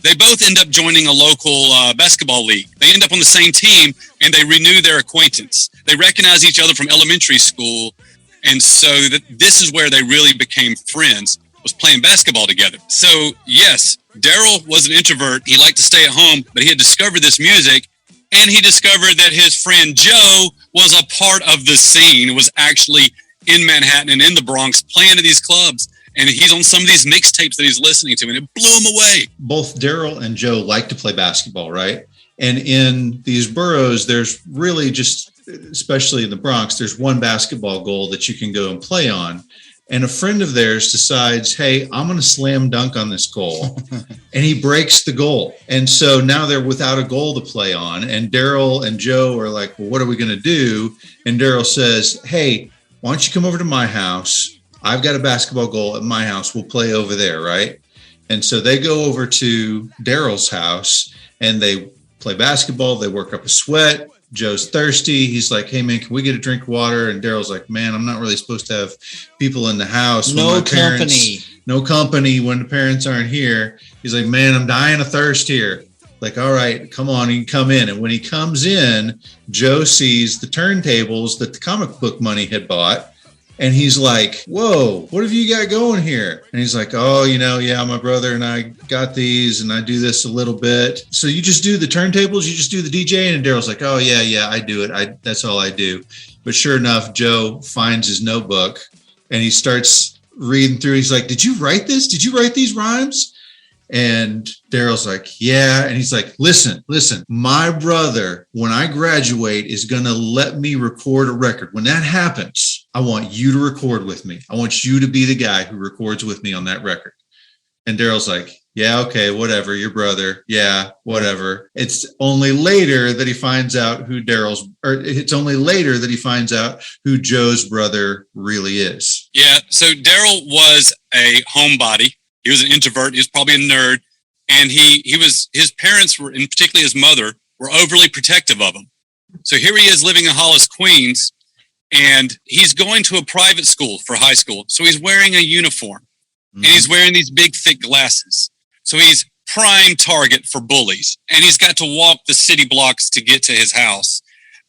they both end up joining a local basketball league. They end up on the same team, and they renew their acquaintance. They recognize each other from elementary school, and so this is where they really became friends, was playing basketball together. So yes, Daryl was an introvert. He liked to stay at home, but he had discovered this music, and he discovered that his friend Joe was a part of the scene, was actually in Manhattan and in the Bronx playing at these clubs. And he's on some of these mixtapes that he's listening to, and it blew him away. Both Daryl and Joe like to play basketball, right? And in these boroughs, there's really just, especially in the Bronx, there's one basketball goal that you can go and play on. And a friend of theirs decides, hey, I'm going to slam dunk on this goal. And he breaks the goal. And so now they're without a goal to play on. And Daryl and Joe are like, well, what are we going to do? And Daryl says, hey, why don't you come over to my house? I've got a basketball goal at my house. We'll play over there, right? And so they go over to Daryl's house and they play basketball. They work up a sweat. Joe's thirsty. He's like, hey, man, can we get a drink of water? And Daryl's like, man, I'm not really supposed to have people in the house. No company. No company when the parents aren't here. He's like, man, I'm dying of thirst here. Like, all right, come on, you can come in. And when he comes in, Joe sees the turntables that the comic book money had bought. And he's like, whoa, what have you got going here? And he's like, oh, yeah, my brother and I got these and I do this a little bit. So you just do the turntables? You just do the DJing? And Daryl's like, oh, yeah, I do it. That's all I do. But sure enough, Joe finds his notebook and he starts reading through. He's like, did you write this? Did you write these rhymes? And Daryl's like, yeah. And he's like, listen, my brother, when I graduate, is going to let me record a record. When that happens, I want you to record with me. I want you to be the guy who records with me on that record. And Daryl's like, yeah, okay, whatever, your brother. Yeah, whatever. It's only later that he finds out who Joe's brother really is. Yeah. So Daryl was a homebody. He was an introvert. He was probably a nerd. And his parents were, and particularly his mother, were overly protective of him. So here he is living in Hollis, Queens, and he's going to a private school for high school. So he's wearing a uniform and he's wearing these big, thick glasses. So he's prime target for bullies, and he's got to walk the city blocks to get to his house.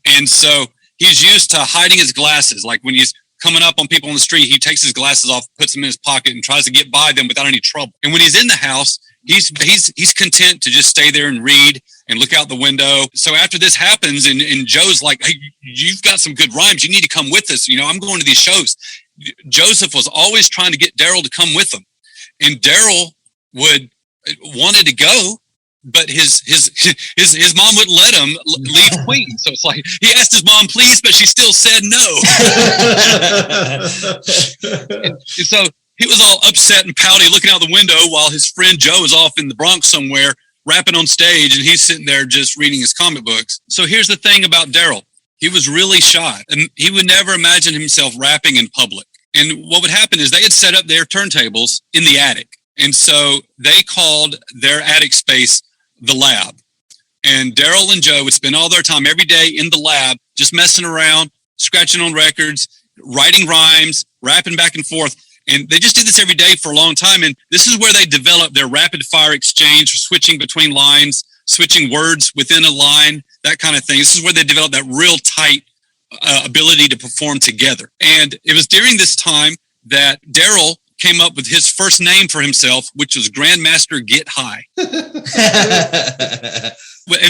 And so he's used to hiding his glasses. Like when he's coming up on people on the street, he takes his glasses off, puts them in his pocket, and tries to get by them without any trouble. And when he's in the house, he's content to just stay there and read and look out the window. So after this happens, and Joe's like, hey, you've got some good rhymes. You need to come with us. I'm going to these shows. Joseph was always trying to get Daryl to come with him. And Daryl wanted to go, but his mom wouldn't let him leave Queens. So it's like he asked his mom, please, but she still said no. and so he was all upset and pouty, looking out the window while his friend Joe is off in the Bronx somewhere rapping on stage, and he's sitting there just reading his comic books. So here's the thing about Daryl. He was really shy, and he would never imagine himself rapping in public. And what would happen is they had set up their turntables in the attic. And so they called their attic space the lab. And Daryl and Joe would spend all their time every day in the lab, just messing around, scratching on records, writing rhymes, rapping back and forth. And they just did this every day for a long time. And this is where they developed their rapid fire exchange, switching between lines, switching words within a line, that kind of thing. This is where they developed that real tight ability to perform together. And it was during this time that Daryl came up with his first name for himself, which was Grandmaster Get High. And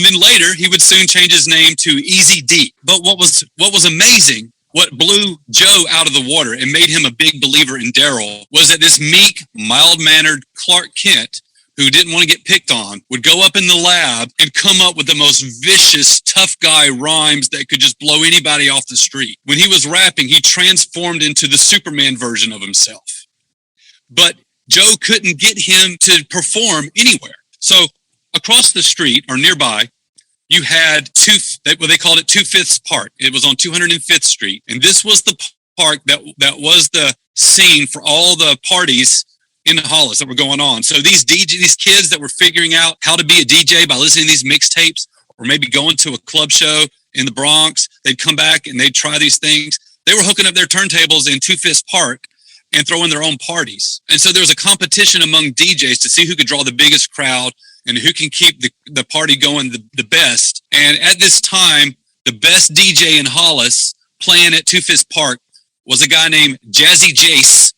then later, he would soon change his name to Easy D. But what was amazing what blew Joe out of the water and made him a big believer in Daryl was that this meek, mild-mannered Clark Kent, who didn't want to get picked on, would go up in the lab and come up with the most vicious, tough guy rhymes that could just blow anybody off the street. When he was rapping, he transformed into the Superman version of himself. But Joe couldn't get him to perform anywhere. So across the street or nearby, you had they called it 2/5 Park. It was on 205th Street. And this was the park that was the scene for all the parties in Hollis that were going on. So these kids that were figuring out how to be a DJ by listening to these mixtapes, or maybe going to a club show in the Bronx, they'd come back and they'd try these things. They were hooking up their turntables in 2/5 Park and throwing their own parties. And so there was a competition among DJs to see who could draw the biggest crowd and who can keep the party going the best. And at this time, the best DJ in Hollis playing at 2/5 Park was a guy named Jazzy Jace,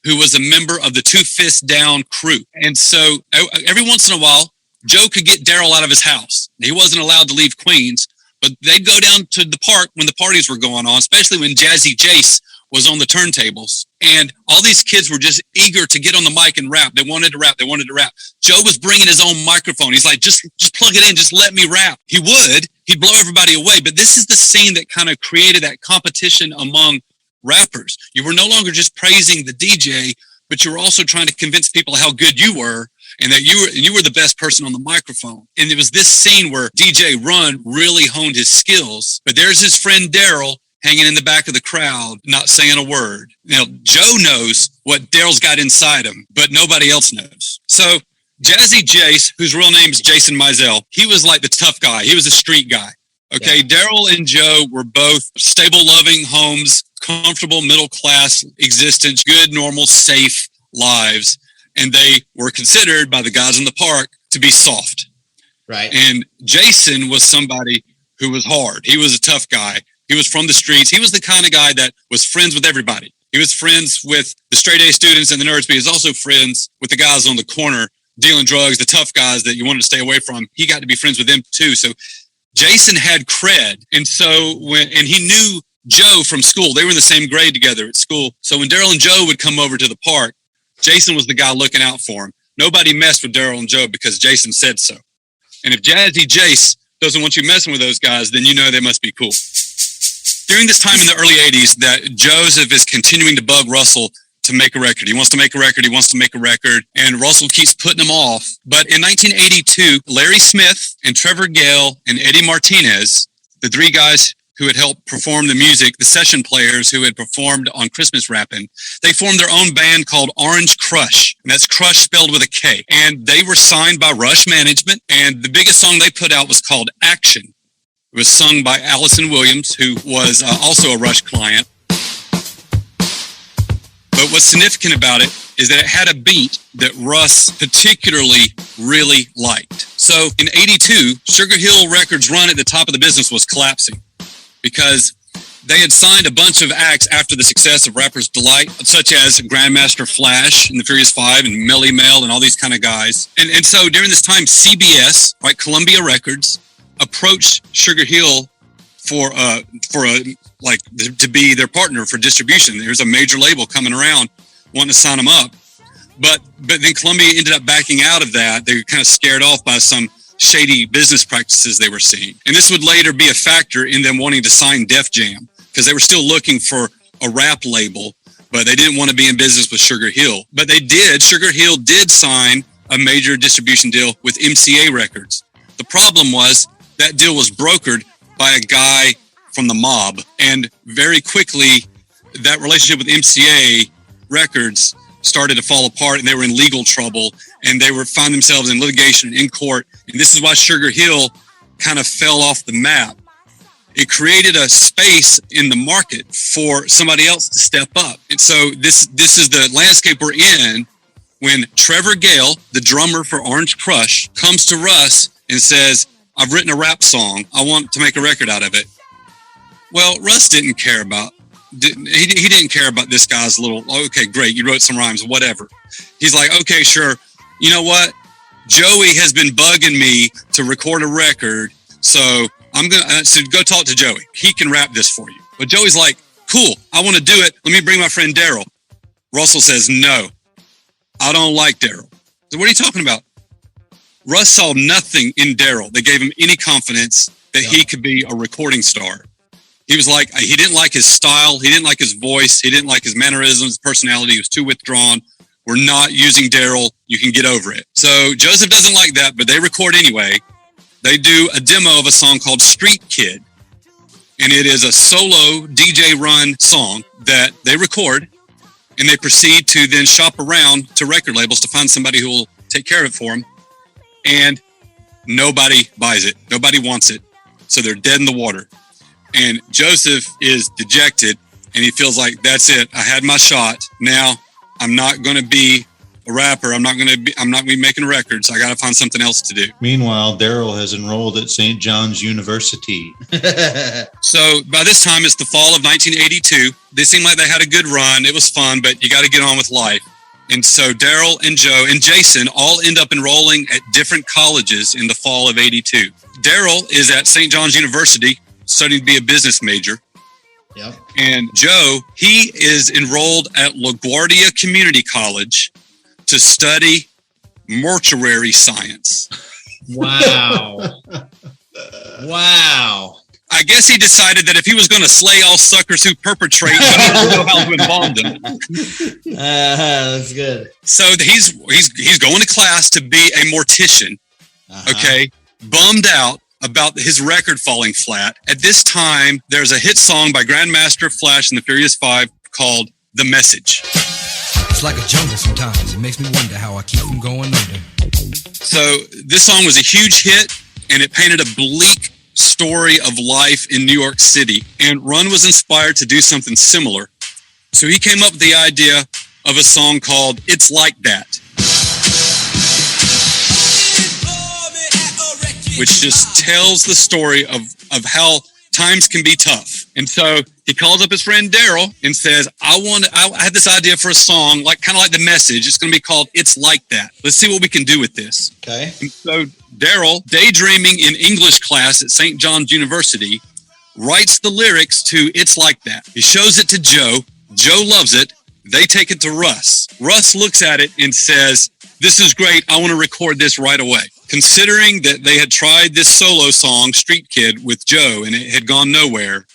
who was a member of the 2 Down crew. And so every once in a while, Joe could get Daryl out of his house. He wasn't allowed to leave Queens, but they'd go down to the park when the parties were going on, especially when Jazzy Jace was on the turntables. And all these kids were just eager to get on the mic and rap. They wanted to rap. Joe was bringing his own microphone. He's like, just plug it in. Just let me rap. He'd blow everybody away. But this is the scene that kind of created that competition among rappers. You were no longer just praising the DJ, but you were also trying to convince people how good you were and that you were the best person on the microphone. And it was this scene where DJ Run really honed his skills. But there's his friend Daryl hanging in the back of the crowd, not saying a word. Now, Joe knows what Daryl's got inside him, but nobody else knows. So Jazzy Jace, whose real name is Jason Mizell, he was like the tough guy. He was a street guy. Okay, yeah. Daryl and Joe were both stable, loving homes, comfortable middle-class existence, good, normal, safe lives. And they were considered by the guys in the park to be soft. Right. And Jason was somebody who was hard. He was a tough guy. He was from the streets. He was the kind of guy that was friends with everybody. He was friends with the straight A students and the nerds, but he was also friends with the guys on the corner dealing drugs, the tough guys that you wanted to stay away from. He got to be friends with them too. So Jason had cred. And so and he knew Joe from school. They were in the same grade together at school. So when Daryl and Joe would come over to the park, Jason was the guy looking out for him. Nobody messed with Daryl and Joe because Jason said so. And if Jazzy Jace doesn't want you messing with those guys, then you know they must be cool. During this time in the early 80s that Joseph is continuing to bug Russell to make a record. He wants to make a record, and Russell keeps putting him off. But in 1982, Larry Smith and Trevor Gale and Eddie Martinez, the three guys who had helped perform the music, the session players who had performed on Christmas Rappin', they formed their own band called Orange Crush. And that's Crush spelled with a K. And they were signed by Rush Management. And the biggest song they put out was called Action. It was sung by Allison Williams, who was also a Rush client. But what's significant about it is that it had a beat that Russ particularly really liked. So in 82, Sugar Hill Records' run at the top of the business was collapsing because they had signed a bunch of acts after the success of Rapper's Delight, such as Grandmaster Flash and the Furious Five and Melly Mel and all these kind of guys. And so during this time, CBS, right, Columbia Records, approached Sugar Hill to be their partner for distribution. There's a major label coming around wanting to sign them up. But then Columbia ended up backing out of that. They were kind of scared off by some shady business practices they were seeing. And this would later be a factor in them wanting to sign Def Jam because they were still looking for a rap label, but they didn't want to be in business with Sugar Hill. But they did. Sugar Hill did sign a major distribution deal with MCA Records. The problem was that deal was brokered by a guy from the mob. And very quickly, that relationship with MCA Records started to fall apart, and they were in legal trouble, and they found themselves in litigation in court. And this is why Sugar Hill kind of fell off the map. It created a space in the market for somebody else to step up. And so this is the landscape we're in when Trevor Gale, the drummer for Orange Crush, comes to Russ and says, I've written a rap song. I want to make a record out of it. Well, Russ didn't care about this guy's little, okay, great, you wrote some rhymes, whatever. He's like, okay, sure. You know what? Joey has been bugging me to record a record, so I'm going to go talk to Joey. He can rap this for you. But Joey's like, Cool. I want to do it. Let me bring my friend Daryl. Russell says, no, I don't like Daryl. So what are you talking about? Russ saw nothing in Daryl that gave him any confidence that he could be a recording star. He was like, he didn't like his style. He didn't like his voice. He didn't like his mannerisms, personality. He was too withdrawn. We're not using Daryl. You can get over it. So Joseph doesn't like that, but they record anyway. They do a demo of a song called Street Kid. And it is a solo DJ run song that they record. And they proceed to then shop around to record labels to find somebody who will take care of it for them. And nobody buys it. Nobody wants it. So they're dead in the water. And Joseph is dejected, and he feels like, that's it. I had my shot. Now I'm not going to be a rapper. I'm not going to be making records. I got to find something else to do. Meanwhile, Daryl has enrolled at St. John's University. So by this time, it's the fall of 1982. They seemed like they had a good run. It was fun, but you got to get on with life. And so Daryl and Joe and Jason all end up enrolling at different colleges in the fall of 82. Daryl is at St. John's University, studying to be a business major. Yep. And Joe, he is enrolled at LaGuardia Community College to study mortuary science. Wow. Wow. I guess he decided that if he was going to slay all suckers who perpetrate, he didn't know how to embalm them. That's good. So he's going to class to be a mortician. Okay, bummed out about his record falling flat. At this time, there's a hit song by Grandmaster Flash and the Furious Five called "The Message." It's like a jungle sometimes. It makes me wonder how I keep from going under. So this song was a huge hit, and it painted a bleak story of life in New York City. And Run was inspired to do something similar. So he came up with the idea of a song called "It's Like That," which just tells the story of how times can be tough. And so he calls up his friend Daryl and says, I had this idea for a song, kind of like The Message. It's going to be called "It's Like That." Let's see what we can do with this. Okay. And so Daryl, daydreaming in English class at St. John's University, writes the lyrics to "It's Like That." He shows it to Joe. Joe loves it. They take it to Russ. Russ looks at it and says, this is great. I want to record this right away. Considering that they had tried this solo song, Street Kid, with Joe, and it had gone nowhere,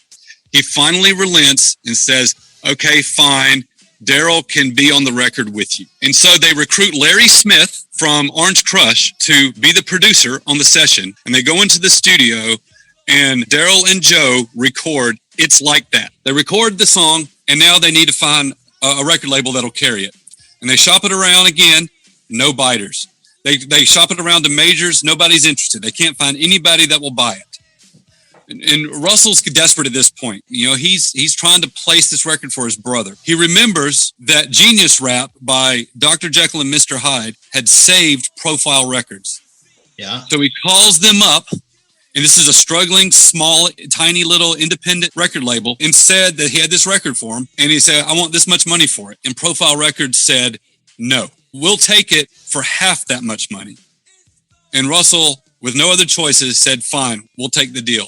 he finally relents and says, okay, fine, Daryl can be on the record with you. And so they recruit Larry Smith from Orange Crush to be the producer on the session. And they go into the studio, and Daryl and Joe record "It's Like That." They record the song, and now they need to find a record label that'll carry it. And they shop it around again, no biters. They shop it around to majors. Nobody's interested. They can't find anybody that will buy it. And Russell's desperate at this point. You know, he's trying to place this record for his brother. He remembers that Genius Rap by Dr. Jekyll and Mr. Hyde had saved Profile Records. Yeah. So he calls them up, and this is a struggling, small, tiny little independent record label, and said that he had this record for him. And he said, I want this much money for it. And Profile Records said, no. We'll take it for half that much money. And Russell, with no other choices, said, fine, we'll take the deal.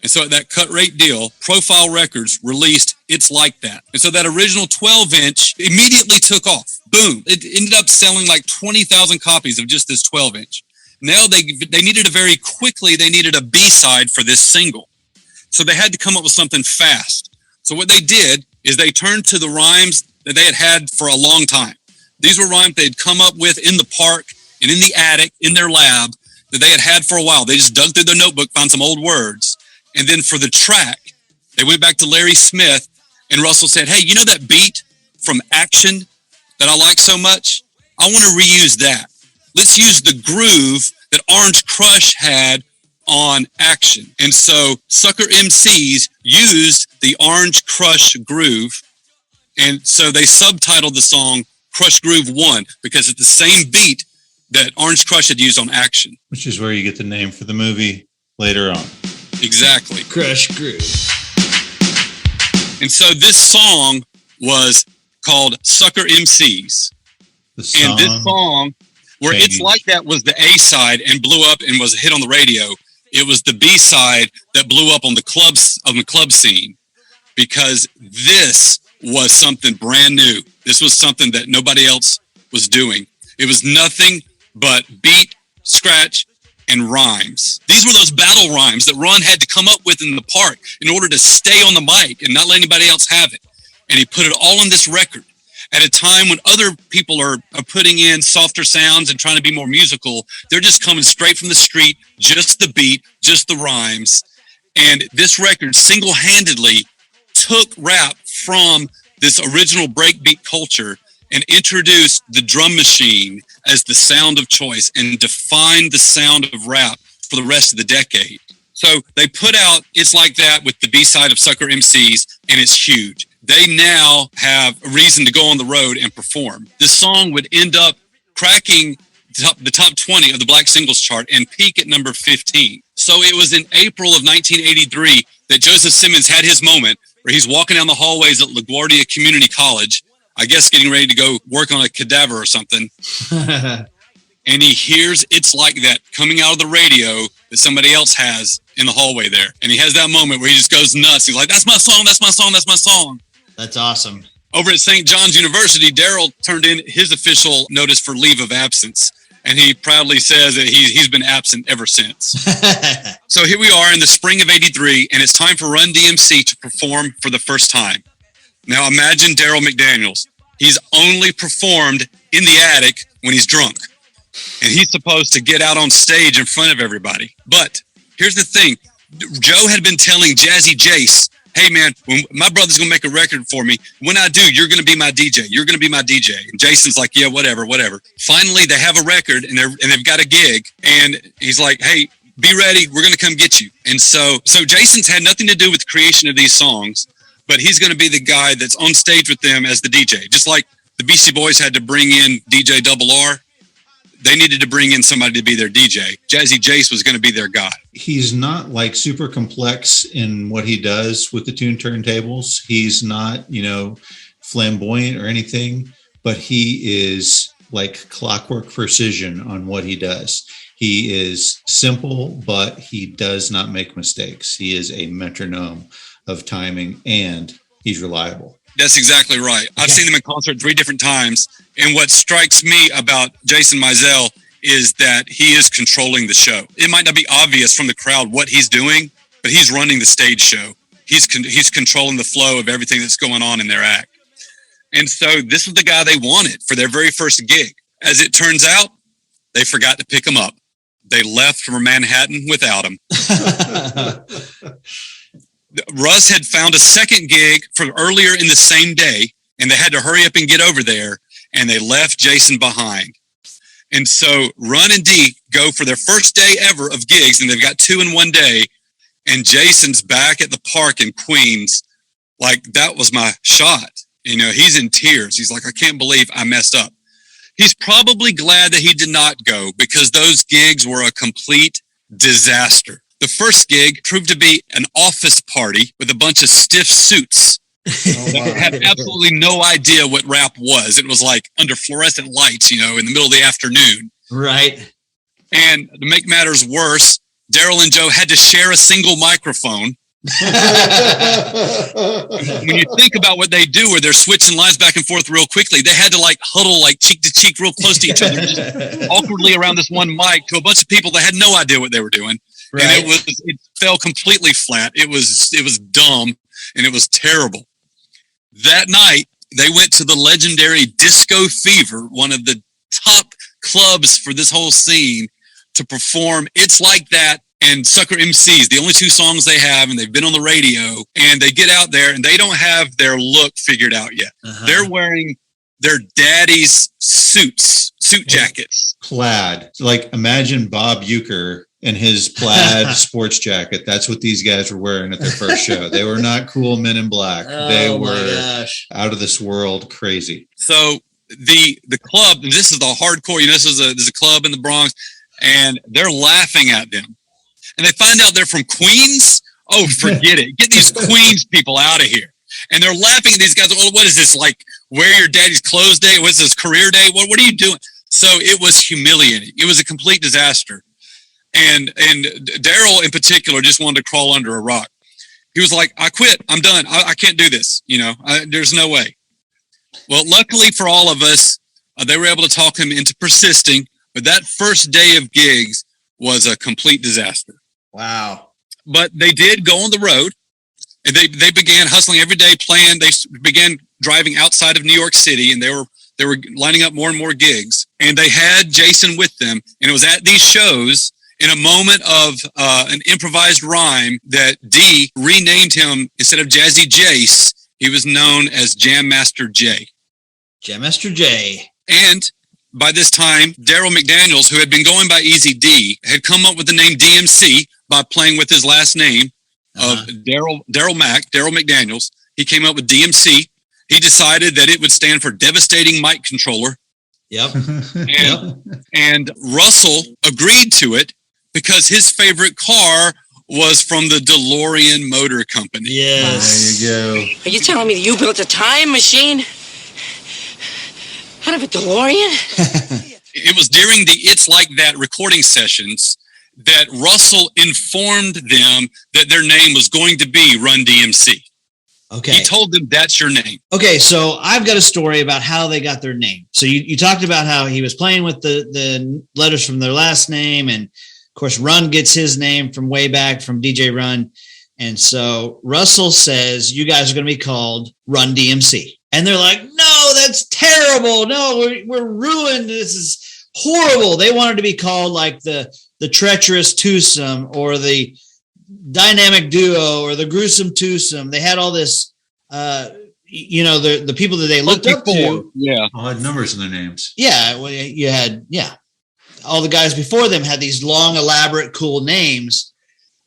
And so at that cut rate deal, Profile Records released "It's Like That." And so that original 12-inch immediately took off. Boom. It ended up selling like 20,000 copies of just this 12-inch. Now they needed they needed a B-side for this single. So they had to come up with something fast. So what they did is they turned to the rhymes that they had for a long time. These were rhymes they'd come up with in the park and in the attic, in their lab, that they had for a while. They just dug through their notebook, found some old words. And then for the track, they went back to Larry Smith, and Russell said, hey, you know that beat from Action that I like so much? I want to reuse that. Let's use the groove that Orange Crush had on Action. And so Sucker MCs used the Orange Crush groove, and so they subtitled the song Crush Groove 1 because it's the same beat that Orange Crush had used on Action. Which is where you get the name for the movie later on. Exactly. Crush Groove. And so this song was called Sucker MCs. And this song, where changed. It's Like That was the A side and blew up and was a hit on the radio. It was the B side that blew up on the club scene. because this was something brand new. This was something that nobody else was doing. It was nothing but beat, scratch, and rhymes. These were those battle rhymes that Run had to come up with in the park in order to stay on the mic and not let anybody else have it. And he put it all on this record at a time when other people are putting in softer sounds and trying to be more musical. They're just coming straight from the street, just the beat, just the rhymes. And this record single-handedly took rap from this original breakbeat culture and introduced the drum machine as the sound of choice and defined the sound of rap for the rest of the decade. So they put out It's Like That with the B-side of Sucker MCs, and it's huge. They now have a reason to go on the road and perform. This song would end up cracking the top 20 of the Black Singles Chart and peak at number 15. So it was in April of 1983 that Joseph Simmons had his moment where he's walking down the hallways at LaGuardia Community College, I guess getting ready to go work on a cadaver or something. And he hears It's Like That coming out of the radio that somebody else has in the hallway there. And he has that moment where he just goes nuts. He's like, that's my song, that's my song, that's my song. That's awesome. Over at St. John's University, Daryl turned in his official notice for leave of absence. And he proudly says that he's been absent ever since. So here we are in the spring of '83, and it's time for Run-D.M.C to perform for the first time. Now imagine Daryl McDaniels. He's only performed in the attic when he's drunk. And he's supposed to get out on stage in front of everybody. But here's the thing. Joe had been telling Jazzy Jace, hey man, when my brother's going to make a record for me, when I do, you're going to be my DJ. You're going to be my DJ. And Jason's like, yeah, whatever. Finally, they have a record and they've got a gig. And he's like, hey, be ready. We're going to come get you. And so Jason's had nothing to do with the creation of these songs, but he's going to be the guy that's on stage with them as the DJ. Just like the Beastie Boys had to bring in DJ Double R. They needed to bring in somebody to be their DJ. Jazzy Jace was going to be their guy. He's not like super complex in what he does with the tune turntables. He's not, flamboyant or anything, but he is like clockwork precision on what he does. He is simple, but he does not make mistakes. He is a metronome of timing, and he's reliable. That's exactly right. I've seen him in concert 3 different times. And what strikes me about Jason Mizell is that he is controlling the show. It might not be obvious from the crowd what he's doing, but he's running the stage show. He's controlling the flow of everything that's going on in their act. And so this was the guy they wanted for their very first gig. As it turns out, they forgot to pick him up. They left for Manhattan without him. Russ had found a second gig from earlier in the same day, and they had to hurry up and get over there, and they left Jason behind. And so Run and D go for their first day ever of gigs, and they've got 2 in one day, and Jason's back at the park in Queens. Like, that was my shot. He's in tears. He's like, I can't believe I messed up. He's probably glad that he did not go, because those gigs were a complete disaster. The first gig proved to be an office party with a bunch of stiff suits that had absolutely no idea what rap was. It was like under fluorescent lights, in the middle of the afternoon. Right. And to make matters worse, Daryl and Joe had to share a single microphone. When you think about what they do, where they're switching lines back and forth real quickly, they had to huddle cheek to cheek real close to each other, just awkwardly around this one mic to a bunch of people that had no idea what they were doing. Right. And it fell completely flat. It was dumb, and it was terrible. That night, they went to the legendary Disco Fever, one of the top clubs for this whole scene, to perform It's Like That and Sucker MCs, the only 2 songs they have, and they've been on the radio. And they get out there, and they don't have their look figured out yet. Uh-huh. They're wearing their daddy's suit jackets. Plaid. Imagine Bob Uecker in his plaid sports jacket. That's what these guys were wearing at their first show. They were not cool men in black. They were out of this world crazy. So the club, and this is the hardcore, this is a club in the Bronx, and they're laughing at them. And they find out they're from Queens. Oh, forget it. Get these Queens people out of here. And they're laughing at these guys. Oh, what is this? Wear your daddy's clothes day? What's this, career day? What are you doing? So it was humiliating. It was a complete disaster. And Daryl in particular just wanted to crawl under a rock. He was like, I quit. I'm done. I can't do this. There's no way. Well, luckily for all of us, they were able to talk him into persisting. But that first day of gigs was a complete disaster. Wow. But they did go on the road, and they began hustling every day, playing. They began driving outside of New York City, and they were lining up more and more gigs. And they had Jason with them, and it was at these shows, in a moment of an improvised rhyme, that D renamed him. Instead of Jazzy Jace, he was known as Jam Master J. Jam Master J. And by this time, Daryl McDaniels, who had been going by Easy D, had come up with the name DMC by playing with his last name of Daryl McDaniels. He came up with DMC. He decided that it would stand for Devastating Mic Controller. Yep. And Russell agreed to it because his favorite car was from the DeLorean Motor Company. Yes. There you go. Are you telling me that you built a time machine out of a DeLorean? It was during the It's Like That recording sessions that Russell informed them that their name was going to be Run-D.M.C. Okay. He told them, that's your name. Okay, so I've got a story about how they got their name. So you talked about how he was playing with the letters from their last name, and of course Run gets his name from way back from DJ Run. And so Russell says, you guys are going to be called Run-D.M.C. And they're like, no, that's terrible. No, we're ruined. This is horrible. They wanted to be called like the treacherous twosome or the dynamic duo or the gruesome twosome. They had all this, the people that they looked up to. Yeah. Odd numbers in their names. Yeah. Well, you had, all the guys before them had these long, elaborate, cool names.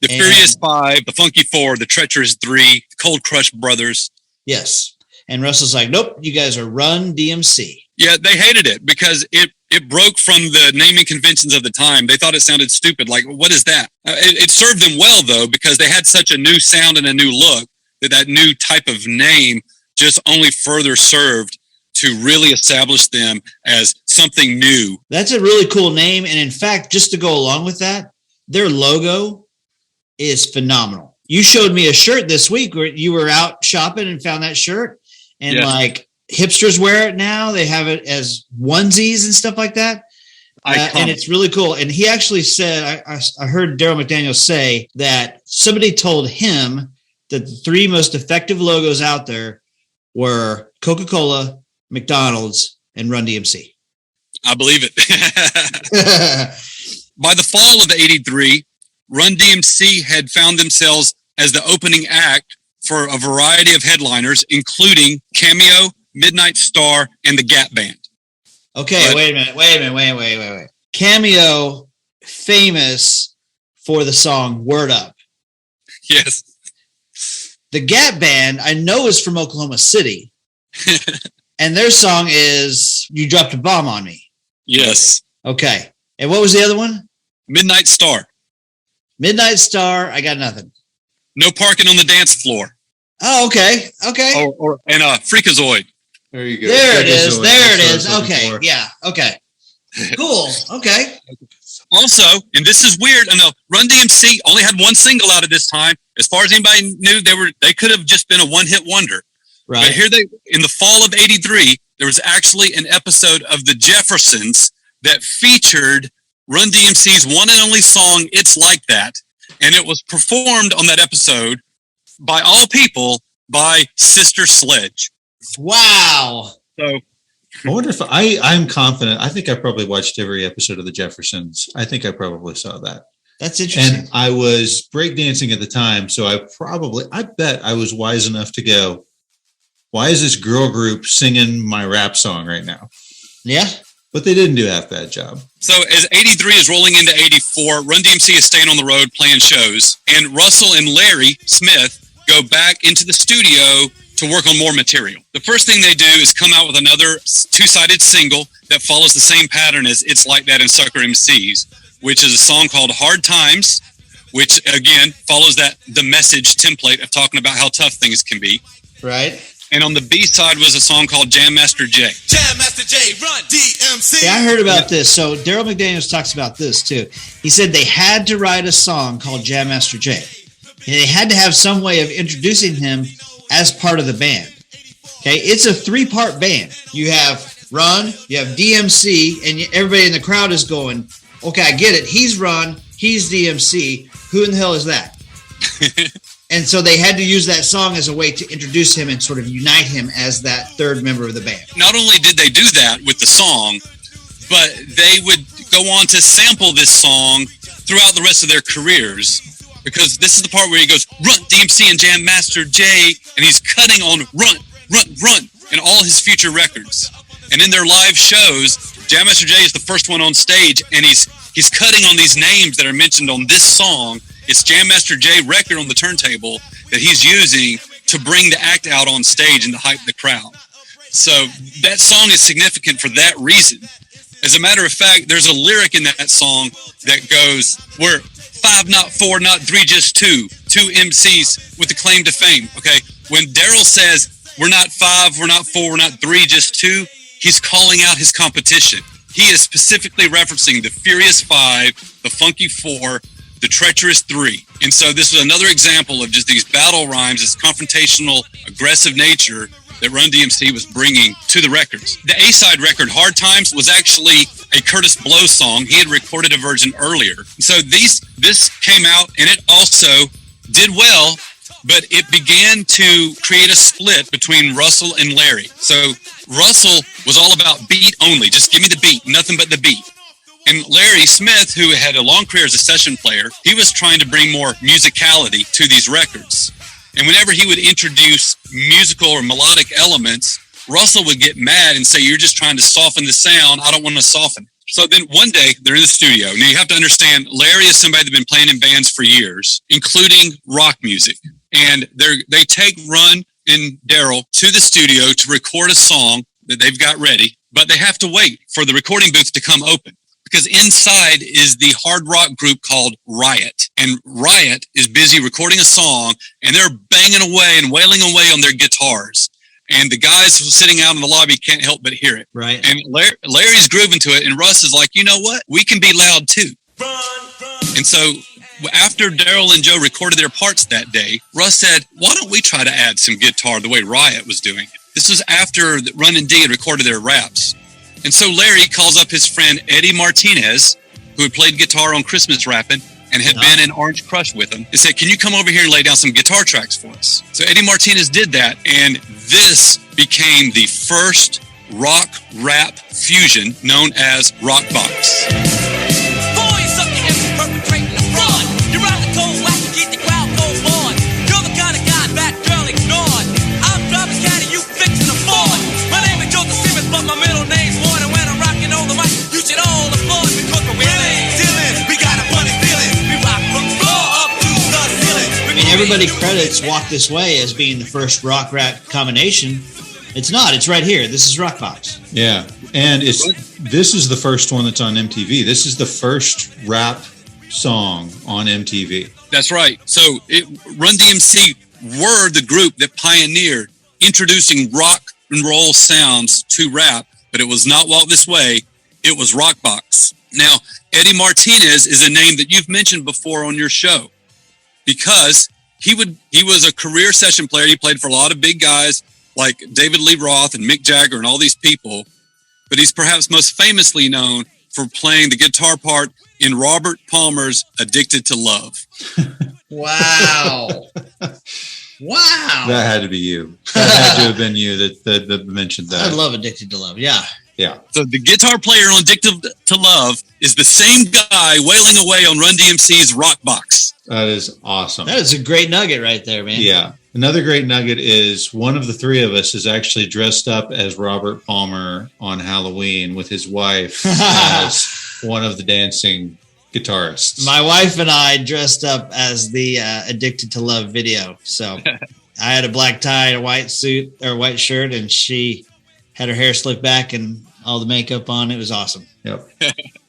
The Furious Five, the Funky Four, the Treacherous Three, the Cold Crush Brothers. Yes. And Russell's like, nope, you guys are Run-D.M.C. Yeah, they hated it because it broke from the naming conventions of the time. They thought it sounded stupid. Like, what is that? It served them well, though, because they had such a new sound and a new look that new type of name just only further served to really establish them as something new. That's a really cool name. And in fact, just to go along with that, their logo is phenomenal. You showed me a shirt this week where you were out shopping and found that shirt. And like hipsters wear it now. They have it as onesies and stuff like that. And it's really cool. And he actually said, I heard Daryl McDaniels say that somebody told him that the three most effective logos out there were Coca-Cola, McDonald's, and Run-D.M.C. I believe it. By the fall of '83, Run-D.M.C. had found themselves as the opening act for a variety of headliners, including Cameo, Midnight Star, and the Gap Band. Okay, wait a minute. Cameo, famous for the song Word Up. Yes. The Gap Band, I know, is from Oklahoma City. And their song is You Dropped a Bomb on Me. Yes. Okay. And what was the other one? Midnight Star. Midnight Star, I got nothing. No Parking on the Dance Floor. Oh, okay. And Freakazoid. There you go. There it is. Okay. Yeah. Okay. Cool. Okay. Also, and this is weird, I know Run-D.M.C. only had one single out at this time. As far as anybody knew, they could have just been a one-hit wonder. Right. But here in the fall of '83, there was actually an episode of The Jeffersons that featured Run-D.M.C.'s one and only song, It's Like That. And it was performed on that episode by all people by Sister Sledge. Wow. So I wonder if I'm confident. I think I probably watched every episode of The Jeffersons. I think I probably saw that. That's interesting. And I was breakdancing at the time. So I bet I was wise enough to go, why is this girl group singing my rap song right now? Yeah. But they didn't do a half bad job. So as '83 is rolling into '84, Run-D.M.C. is staying on the road playing shows, and Russell and Larry Smith go back into the studio to work on more material. The first thing they do is come out with another two-sided single that follows the same pattern as It's Like That and Sucker MCs, which is a song called Hard Times, which again follows the message template of talking about how tough things can be. Right. And on the B side was a song called Jam Master J. Jam Master J, Run-D.M.C. Yeah, I heard about this. So Daryl McDaniels talks about this too. He said they had to write a song called Jam Master J they had to have some way of introducing him as part of the band. Okay, it's a 3-part band. You have Run, you have DMC, and everybody in the crowd is going, okay, I get it. He's Run, he's DMC. Who in the hell is that? And so they had to use that song as a way to introduce him and sort of unite him as that third member of the band. Not only did they do that with the song, but they would go on to sample this song throughout the rest of their careers. Because this is the part where he goes, Run-D.M.C and Jam Master Jay, and he's cutting on Run, Run, Run in all his future records. And in their live shows, Jam Master Jay is the first one on stage, and he's cutting on these names that are mentioned on this song. It's Jam Master Jay record on the turntable that he's using to bring the act out on stage and to hype the crowd. So that song is significant for that reason. As a matter of fact, there's a lyric in that song that goes, we're 5, not 4, not 3, just 2 MCs with the claim to fame. Okay, when Daryl says, we're not 5, we're not 4, we're not 3, just 2, he's calling out his competition. He is specifically referencing the Furious 5, the Funky 4, the Treacherous 3. And so this is another example of just these battle rhymes, this confrontational, aggressive nature that Run-D.M.C was bringing to the records. The A-side record, Hard Times, was actually a Curtis Blow song. He had recorded a version earlier. So this came out, and it also did well, but it began to create a split between Russell and Larry. So Russell was all about beat only. Just give me the beat, nothing but the beat. And Larry Smith, who had a long career as a session player, he was trying to bring more musicality to these records. And whenever he would introduce musical or melodic elements, Russell would get mad and say, you're just trying to soften the sound. I don't want to soften it. So then one day they're in the studio. Now you have to understand, Larry is somebody that's been playing in bands for years, including rock music. And they take Run and Daryl to the studio to record a song that they've got ready, but they have to wait for the recording booth to come open. Because inside is the hard rock group called Riot. And Riot is busy recording a song, and they're banging away and wailing away on their guitars. And the guys sitting out in the lobby can't help but hear it. Right. And Larry's grooving to it, and Russ is like, you know what? We can be loud too. And so after Daryl and Joe recorded their parts that day, Russ said, why don't we try to add some guitar the way Riot was doing it? This was after Run-D had recorded their raps. And so Larry calls up his friend Eddie Martinez, who had played guitar on Christmas Rappin' and had been in Orange Crush with him, and said, can you come over here and lay down some guitar tracks for us? So Eddie Martinez did that, and this became the first rock-rap fusion known as Rockbox. Everybody credits Walk This Way as being the first rock rap combination. It's not. It's right here. This is Rockbox. Yeah. And this is the first one that's on MTV. This is the first rap song on MTV. That's right. So Run-D.M.C were the group that pioneered introducing rock and roll sounds to rap, but it was not Walk This Way. It was Rockbox. Now, Eddie Martinez is a name that you've mentioned before on your show because he was a career session player. He played for a lot of big guys like David Lee Roth and Mick Jagger and all these people. But he's perhaps most famously known for playing the guitar part in Robert Palmer's Addicted to Love. Wow. Wow. That had to be you. That had to have been you that mentioned that. I love Addicted to Love. Yeah. Yeah. So the guitar player on Addicted to Love is the same guy wailing away on Run-D.M.C's Rockbox. That is awesome. That is a great nugget right there, man. Yeah. Another great nugget is one of the three of us is actually dressed up as Robert Palmer on Halloween with his wife as one of the dancing guitarists. My wife and I dressed up as the Addicted to Love video. So I had a black tie, a white suit or white shirt, and she had her hair slicked back and all the makeup on. It was awesome. Yep.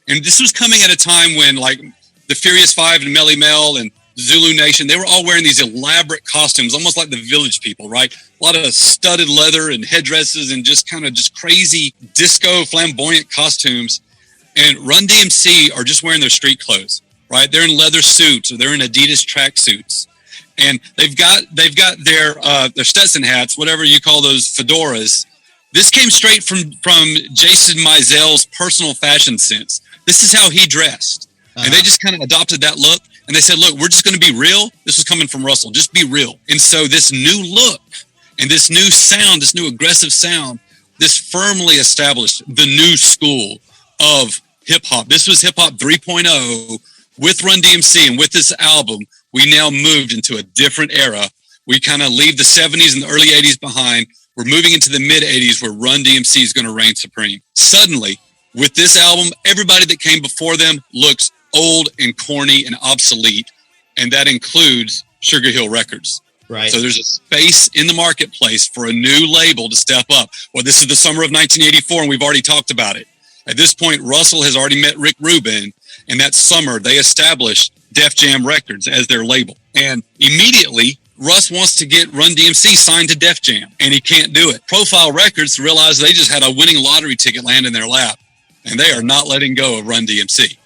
And this was coming at a time when like the Furious Five and Melly Mel and Zulu Nation, they were all wearing these elaborate costumes, almost like the Village People, right? A lot of studded leather and headdresses and just crazy disco flamboyant costumes. And Run-D.M.C are just wearing their street clothes, right? They're in leather suits or they're in Adidas track suits. And they've got their Stetson hats, whatever you call those fedoras. This came straight from Jason Mizell's personal fashion sense. This is how he dressed. And they just kind of adopted that look. And they said, look, we're just going to be real. This was coming from Russell. Just be real. And so this new look and this new sound, this new aggressive sound, this firmly established the new school of hip hop. This was hip hop 3.0 with Run-D.M.C. And with this album, we now moved into a different era. We kind of leave the 70s and the early 80s behind. We're moving into the mid 80s where Run-D.M.C. is going to reign supreme. Suddenly, with this album, everybody that came before them looks old and corny and obsolete, and that includes Sugar Hill Records. Right. So there's a space in the marketplace for a new label to step up. Well, this is the summer of 1984, and we've already talked about it. At this point, Russell has already met Rick Rubin, and that summer they established Def Jam Records as their label. And immediately, Russ wants to get Run-D.M.C. signed to Def Jam, and he can't do it. Profile Records realized they just had a winning lottery ticket land in their lap, and they are not letting go of Run-D.M.C.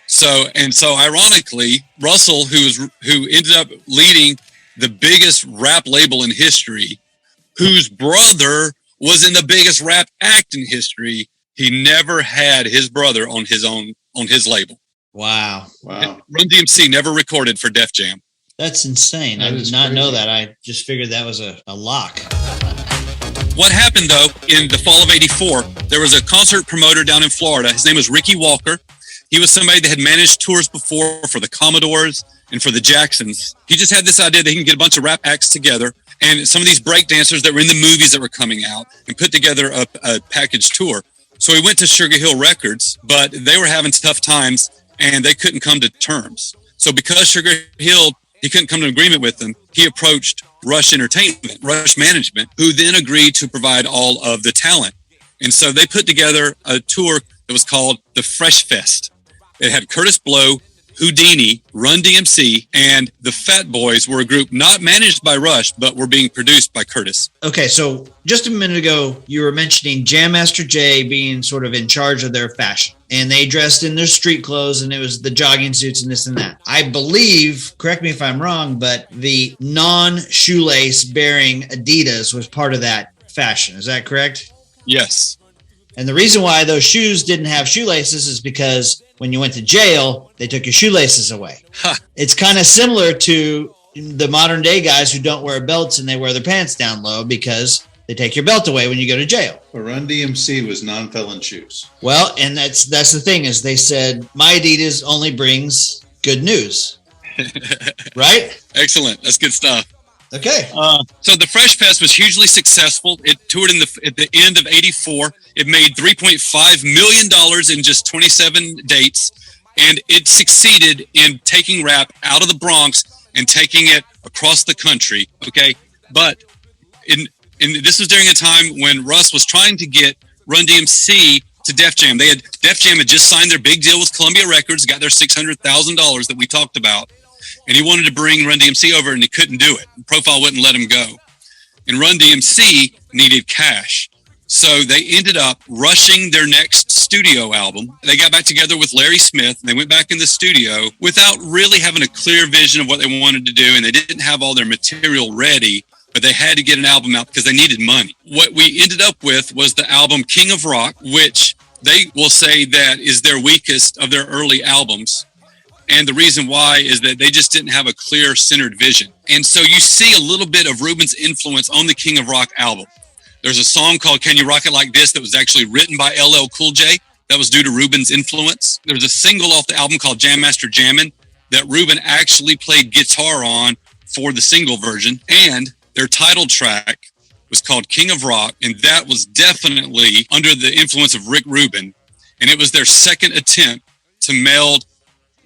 So ironically, Russell, who ended up leading the biggest rap label in history, whose brother was in the biggest rap act in history, he never had his brother on his label. Wow. Run-D.M.C. never recorded for Def Jam. That's insane. I did not know that. I just figured that was a lock. What happened, though, in the fall of 84, there was a concert promoter down in Florida. His name was Ricky Walker. He was somebody that had managed tours before for the Commodores and for the Jacksons. He just had this idea that he can get a bunch of rap acts together and some of these break dancers that were in the movies that were coming out and put together a package tour. So he went to Sugar Hill Records, but they were having tough times and they couldn't come to terms. So because Sugar Hill, he couldn't come to an agreement with them, he approached Rush Management, who then agreed to provide all of the talent. And so they put together a tour that was called the Fresh Fest. It had Curtis Blow, Houdini, Run-D.M.C., and the Fat Boys were a group not managed by Rush, but were being produced by Curtis. Okay, so just a minute ago, you were mentioning Jam Master Jay being sort of in charge of their fashion. And they dressed in their street clothes, and it was the jogging suits and this and that. I believe, correct me if I'm wrong, but the non-shoelace bearing Adidas was part of that fashion. Is that correct? Yes. And the reason why those shoes didn't have shoelaces is because when you went to jail, they took your shoelaces away. Huh. It's kind of similar to the modern day guys who don't wear belts and they wear their pants down low because they take your belt away when you go to jail. Well, Run-D.M.C. was non-felon shoes. Well, and that's the thing is they said, my Adidas only brings good news. Right? Excellent. That's good stuff. Okay. So the Fresh Fest was hugely successful. It toured at the end of 84. It made $3.5 million in just 27 dates. And it succeeded in taking rap out of the Bronx and taking it across the country. Okay. But this was during a time when Russ was trying to get Run-D.M.C. to Def Jam. Def Jam had just signed their big deal with Columbia Records, got their $600,000 that we talked about. And he wanted to bring Run-D.M.C. over, and he couldn't do it. Profile wouldn't let him go. And Run-D.M.C. needed cash. So they ended up rushing their next studio album. They got back together with Larry Smith. And they went back in the studio without really having a clear vision of what they wanted to do. And they didn't have all their material ready, but they had to get an album out because they needed money. What we ended up with was the album King of Rock, which they will say that is their weakest of their early albums. And the reason why is that they just didn't have a clear centered vision. And so you see a little bit of Rubin's influence on the King of Rock album. There's a song called Can You Rock It Like This that was actually written by LL Cool J. That was due to Rubin's influence. There was a single off the album called Jam Master Jammin' that Rubin actually played guitar on for the single version. And their title track was called King of Rock. And that was definitely under the influence of Rick Rubin. And it was their second attempt to meld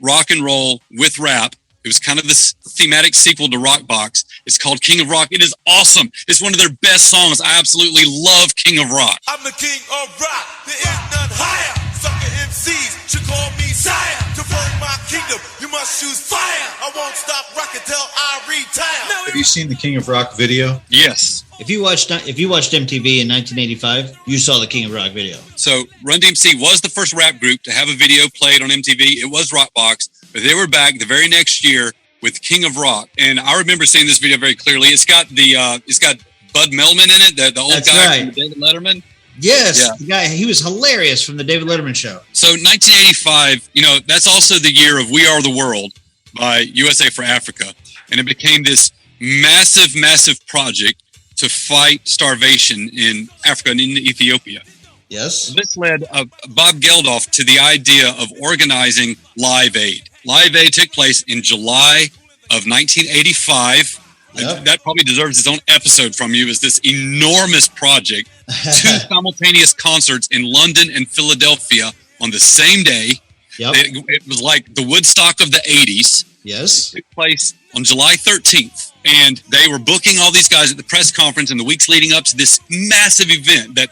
rock and roll with rap. It was kind of this thematic sequel to Rockbox. It's called King of Rock. It is awesome. It's one of their best songs. I absolutely love King of Rock. I'm the king of rock. There is none higher. Sucker MCs should call me sire. To burn my kingdom, you must choose fire. I won't stop rocking till I retire. Have you seen the King of Rock video? Yes. If you watched MTV in 1985, you saw the King of Rock video. So Run-D.M.C. was the first rap group to have a video played on MTV. It was Rockbox, but they were back the very next year with King of Rock. And I remember seeing this video very clearly. It's got Bud Melman in it, the old That's guy right. from David Letterman. Yes, Yeah. the guy, he was hilarious from the David Letterman show. So 1985, that's also the year of We Are the World by USA for Africa. And it became this massive, massive project to fight starvation in Africa and in Ethiopia. Yes. This led Bob Geldof to the idea of organizing Live Aid. Live Aid took place in July of 1985. Yep. That probably deserves its own episode from you. Is this enormous project? 2 simultaneous concerts in London and Philadelphia on the same day. Yep. It was like the Woodstock of the 80s. Yes. It took place on July 13th. And they were booking all these guys at the press conference in the weeks leading up to this massive event that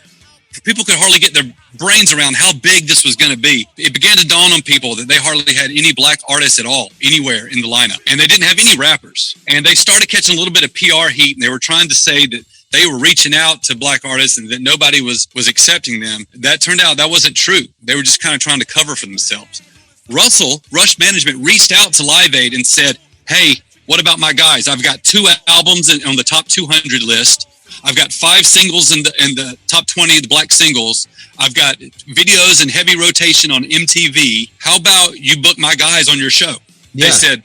people could hardly get their brains around how big this was going to be. It began to dawn on people that they hardly had any black artists at all anywhere in the lineup. And they didn't have any rappers. And they started catching a little bit of PR heat, and they were trying to say that they were reaching out to black artists and that nobody was accepting them. That turned out that wasn't true. They were just kind of trying to cover for themselves. Rush Management reached out to Live Aid and said, hey, what about my guys? I've got 2 albums on the top 200 list. I've got 5 singles in the top 20 of the black singles. I've got videos in heavy rotation on MTV. How about you book my guys on your show? Yeah. They said,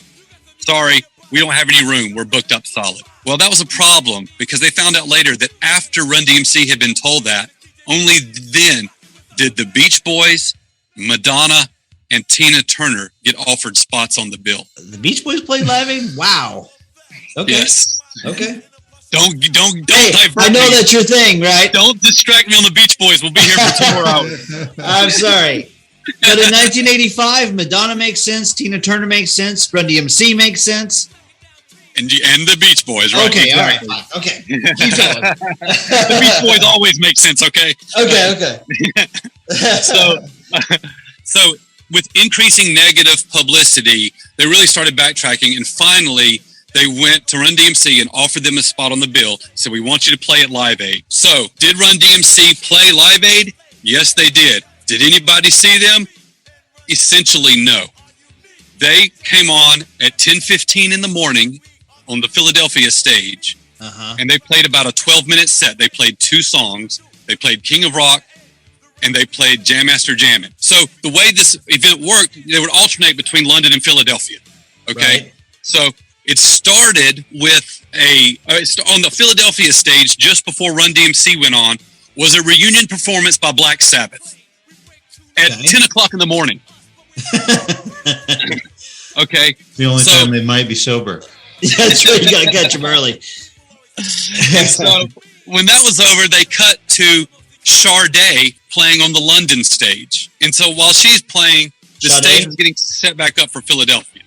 sorry, we don't have any room. We're booked up solid. Well, that was a problem because they found out later that after Run-D.M.C had been told that, only then did the Beach Boys, Madonna, and Tina Turner get offered spots on the bill. The Beach Boys played Live Aid? Wow. Okay. Yes. Okay. Don't. Hey, I know that's your thing, right? Don't distract me on the Beach Boys. We'll be here for 2 more hours. I'm sorry. But in 1985, Madonna makes sense. Tina Turner makes sense. Run-D.M.C makes sense. And the Beach Boys, right? Okay, exactly. all right, fine. Okay. Keep going. The Beach Boys always make sense, okay? Okay. So with increasing negative publicity, they really started backtracking, and finally they went to Run-D.M.C and offered them a spot on the bill. So we want you to play at Live Aid. So did Run-D.M.C play Live Aid? Yes, they did. Did anybody see them? Essentially, no. They came on at 10:15 in the morning on the Philadelphia stage, and they played about a 12-minute set. They played 2 songs. They played King of Rock, and they played Jam Master Jammin'. So the way this event worked, they would alternate between London and Philadelphia. Okay, right. So it started with on the Philadelphia stage just before Run-D.M.C went on was a reunion performance by Black Sabbath at 10 o'clock in the morning. Okay, the only time they might be sober. That's right. You got to catch them early. So when that was over, they cut to Sade playing on the London stage. And so while she's playing, the stage was getting set back up for Philadelphia.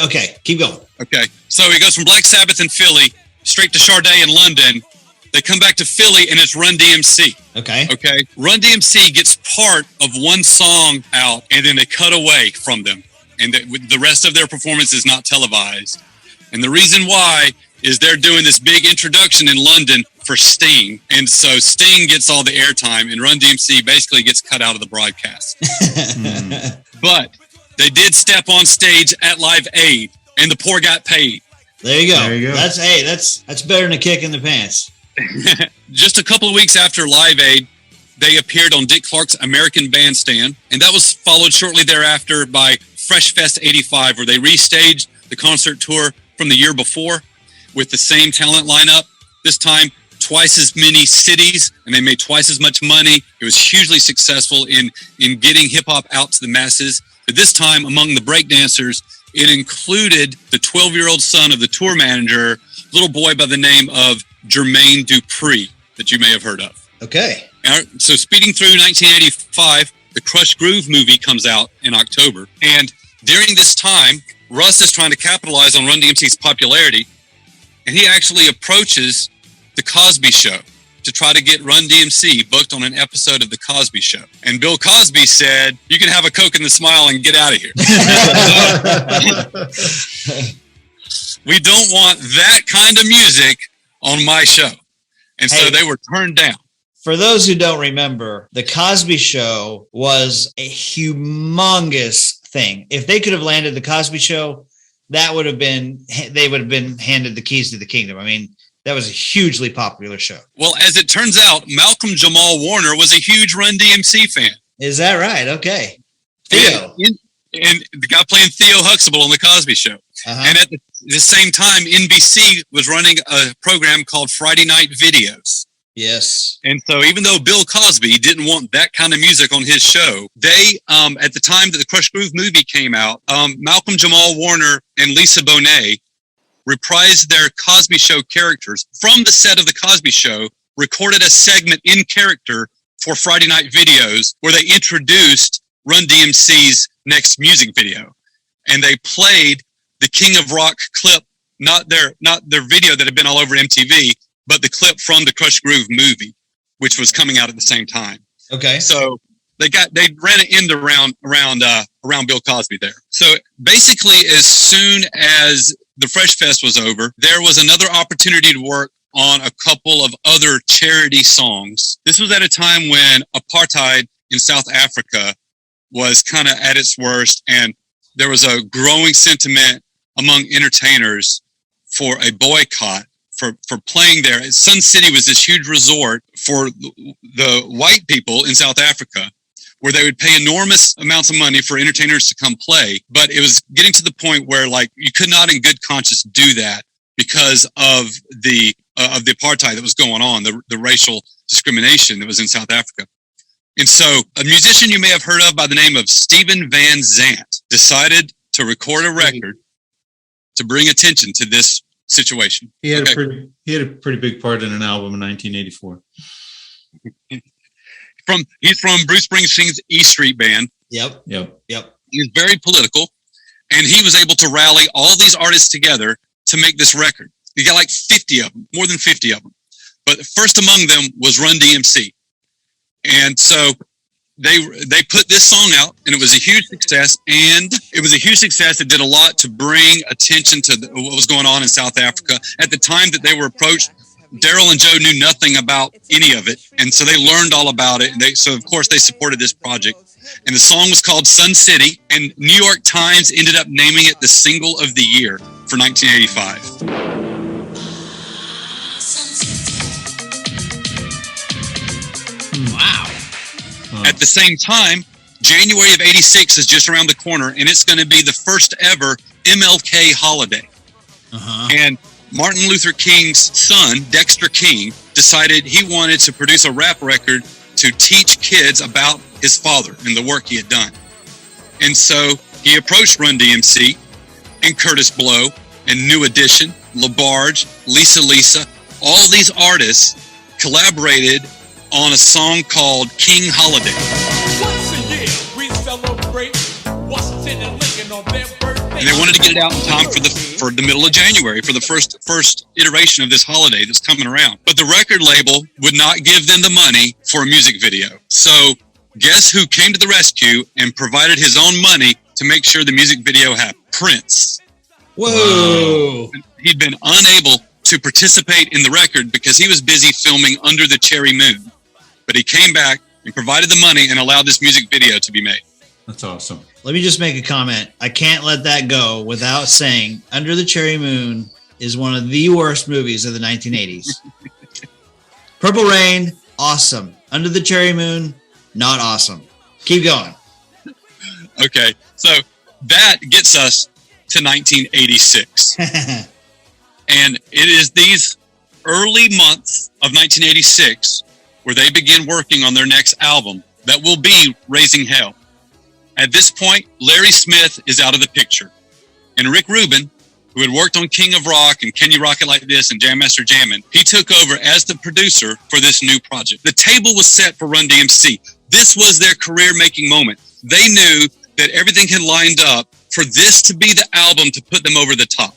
Okay, keep going. Okay, so he goes from Black Sabbath in Philly straight to Sade in London. They come back to Philly, and it's Run-D.M.C. Okay. Run-D.M.C gets part of one song out, and then they cut away from them. And the rest of their performance is not televised. And the reason why is they're doing this big introduction in London for Sting. And so Sting gets all the airtime, and Run-D.M.C basically gets cut out of the broadcast. But they did step on stage at Live Aid, and the poor got paid. There you go. That's better than a kick in the pants. Just a couple of weeks after Live Aid, they appeared on Dick Clark's American Bandstand, and that was followed shortly thereafter by Fresh Fest 85, where they restaged the concert tour from the year before with the same talent lineup. This time, twice as many cities, and they made twice as much money. It was hugely successful in getting hip-hop out to the masses. But this time, among the breakdancers, it included the 12-year-old son of the tour manager, little boy by the name of Jermaine Dupri, that you may have heard of. Okay. So speeding through 1985, the Crush Groove movie comes out in October. And during this time, Russ is trying to capitalize on Run-D.M.C's popularity, and he actually approaches The Cosby Show to try to get Run-D.M.C booked on an episode of The Cosby Show. And Bill Cosby said, you can have a Coke and the Smile and get out of here. We don't want that kind of music on my show. And so they were turned down. For those who don't remember, The Cosby Show was a humongous thing. If they could have landed The Cosby Show, they would have been handed the keys to the kingdom. I mean, that was a hugely popular show. Well, as it turns out, Malcolm Jamal Warner was a huge Run-D.M.C. fan. Is that right? Okay. Theo. And the guy playing Theo Huxtable on The Cosby Show. And at the same time, NBC was running a program called Friday Night Videos. Yes. And so even though Bill Cosby didn't want that kind of music on his show, they, at the time that the Crush Groove movie came out, Malcolm Jamal Warner and Lisa Bonet reprised their Cosby Show characters from the set of The Cosby Show, recorded a segment in character for Friday Night Videos where they introduced Run-D.M.C's next music video. And they played the King of Rock clip, not their video that had been all over MTV, but the clip from the Crush Groove movie, which was coming out at the same time. Okay. So they ran an end around Bill Cosby there. So basically, as soon as the Fresh Fest was over, there was another opportunity to work on a couple of other charity songs. This was at a time when apartheid in South Africa was kind of at its worst, and there was a growing sentiment among entertainers for a boycott for playing there. Sun City was this huge resort for the white people in South Africa, where they would pay enormous amounts of money for entertainers to come play. But it was getting to the point where, like, you could not in good conscience do that because of the apartheid that was going on, the racial discrimination that was in South Africa. And so a musician you may have heard of by the name of Steven Van Zandt decided to record a record to bring attention to this situation. He had a pretty big part in an album in 1984. He's from Bruce Springsteen's E Street Band. Yep. He was very political, and he was able to rally all these artists together to make this record. He got like 50 of them, more than 50 of them. But first among them was Run-D.M.C. And so they put this song out, and it was a huge success. And it was a huge success. It did a lot to bring attention to what was going on in South Africa. At the time that they were approached, Daryl and Joe knew nothing about any of it, and so they learned all about it. And so, of course, they supported this project. And the song was called Sun City, and New York Times ended up naming it the single of the year for 1985. Wow. At the same time, January of 86 is just around the corner, and it's going to be the first ever MLK holiday. And Martin Luther King's son, Dexter King, decided he wanted to produce a rap record to teach kids about his father and the work he had done. And so he approached Run-D.M.C. and Curtis Blow and New Edition, LaBarge, Lisa, all these artists collaborated on a song called King Holiday. Once a year, we celebrate Washington and Lincoln on their birthday. And they wanted to get it out in time for the middle of January, for the first iteration of this holiday that's coming around. But the record label would not give them the money for a music video. So guess who came to the rescue and provided his own money to make sure the music video happened? Prince. Whoa. He'd been unable to participate in the record because he was busy filming Under the Cherry Moon. But he came back and provided the money and allowed this music video to be made. That's awesome. Let me just make a comment. I can't let that go without saying Under the Cherry Moon is one of the worst movies of the 1980s. Purple Rain, awesome. Under the Cherry Moon, not awesome. Keep going. Okay, so that gets us to 1986. And it is these early months of 1986 where they begin working on their next album that will be Raising Hell. At this point, Larry Smith is out of the picture. And Rick Rubin, who had worked on King of Rock and Can You Rock It Like This and Jam Master Jammin', he took over as the producer for this new project. The table was set for Run-D.M.C. This was their career-making moment. They knew that everything had lined up for this to be the album to put them over the top.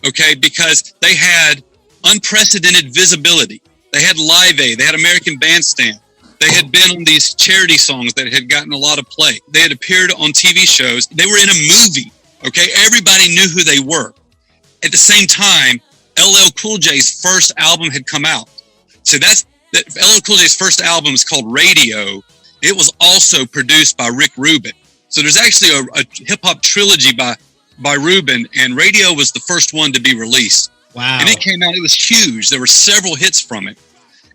Okay, because they had unprecedented visibility. They had Live Aid, they had American Bandstand. They had been on these charity songs that had gotten a lot of play. They had appeared on TV shows. They were in a movie, okay? Everybody knew who they were. At the same time, LL Cool J's first album had come out. So LL Cool J's first album is called Radio. It was also produced by Rick Rubin. So there's actually a hip-hop trilogy by by Rubin, and radio was the first one to be released. Wow. And it came out, it was huge. There were several hits from it.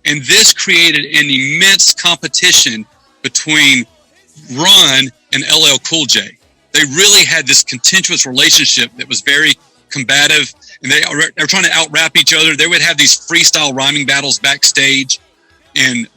And this created an immense competition between Run and LL Cool J. They really had this contentious relationship that was very combative, and they were trying to out-rap each other. They would have these freestyle rhyming battles backstage, and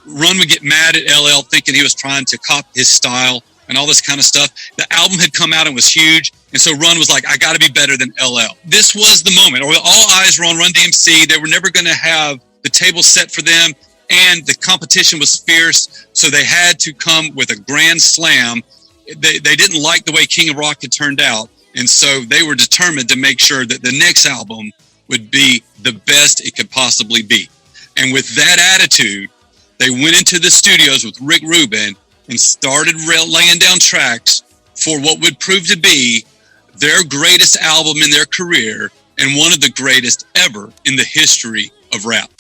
Run would get mad at LL thinking he was trying to copy his style and all this kind of stuff. The album had come out and was huge, and so Run was like, I got to be better than LL. This was the moment, or all eyes were on Run-D.M.C. They were never going to have the table set for them, and the competition was fierce, so they had to come with a grand slam. They didn't like the way King of Rock had turned out, and so they were determined to make sure that the next album would be the best it could possibly be. And with that attitude, they went into the studios with Rick Rubin and started laying down tracks for what would prove to be their greatest album in their career and one of the greatest ever in the history of rap.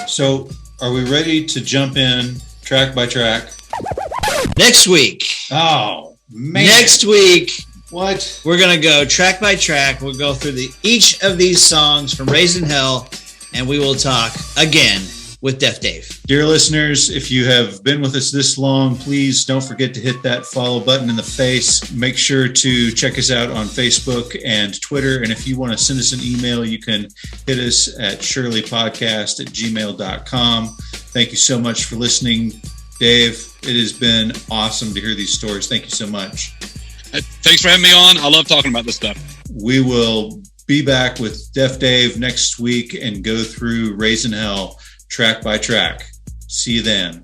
So, are we ready to jump in track by track? Next week. Oh, man. Next week, What? we're going to go track by track. We'll go through each of these songs from Raising Hell, and we will talk again with DefDave. Dear listeners, if you have been with us this long, please don't forget to hit that follow button in the face. Make sure to check us out on Facebook and Twitter. And if you want to send us an email, you can hit us at shirleypodcast@gmail.com. Thank you so much for listening. Dave, it has been awesome to hear these stories. Thank you so much. Thanks for having me on. I love talking about this stuff. We will be back with DefDave next week and go through Raising Hell track by track. See you then.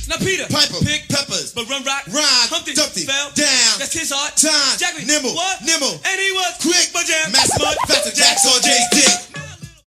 Now Peter, Piper, pick peppers, but Run Rock, Rhyme, Humpty, Dumpty, fell down. That's his heart. Time, Jackie, nimble, what? Nimble, and he was quick, but jam, mass mud, faster, Jack's on Jay's dick.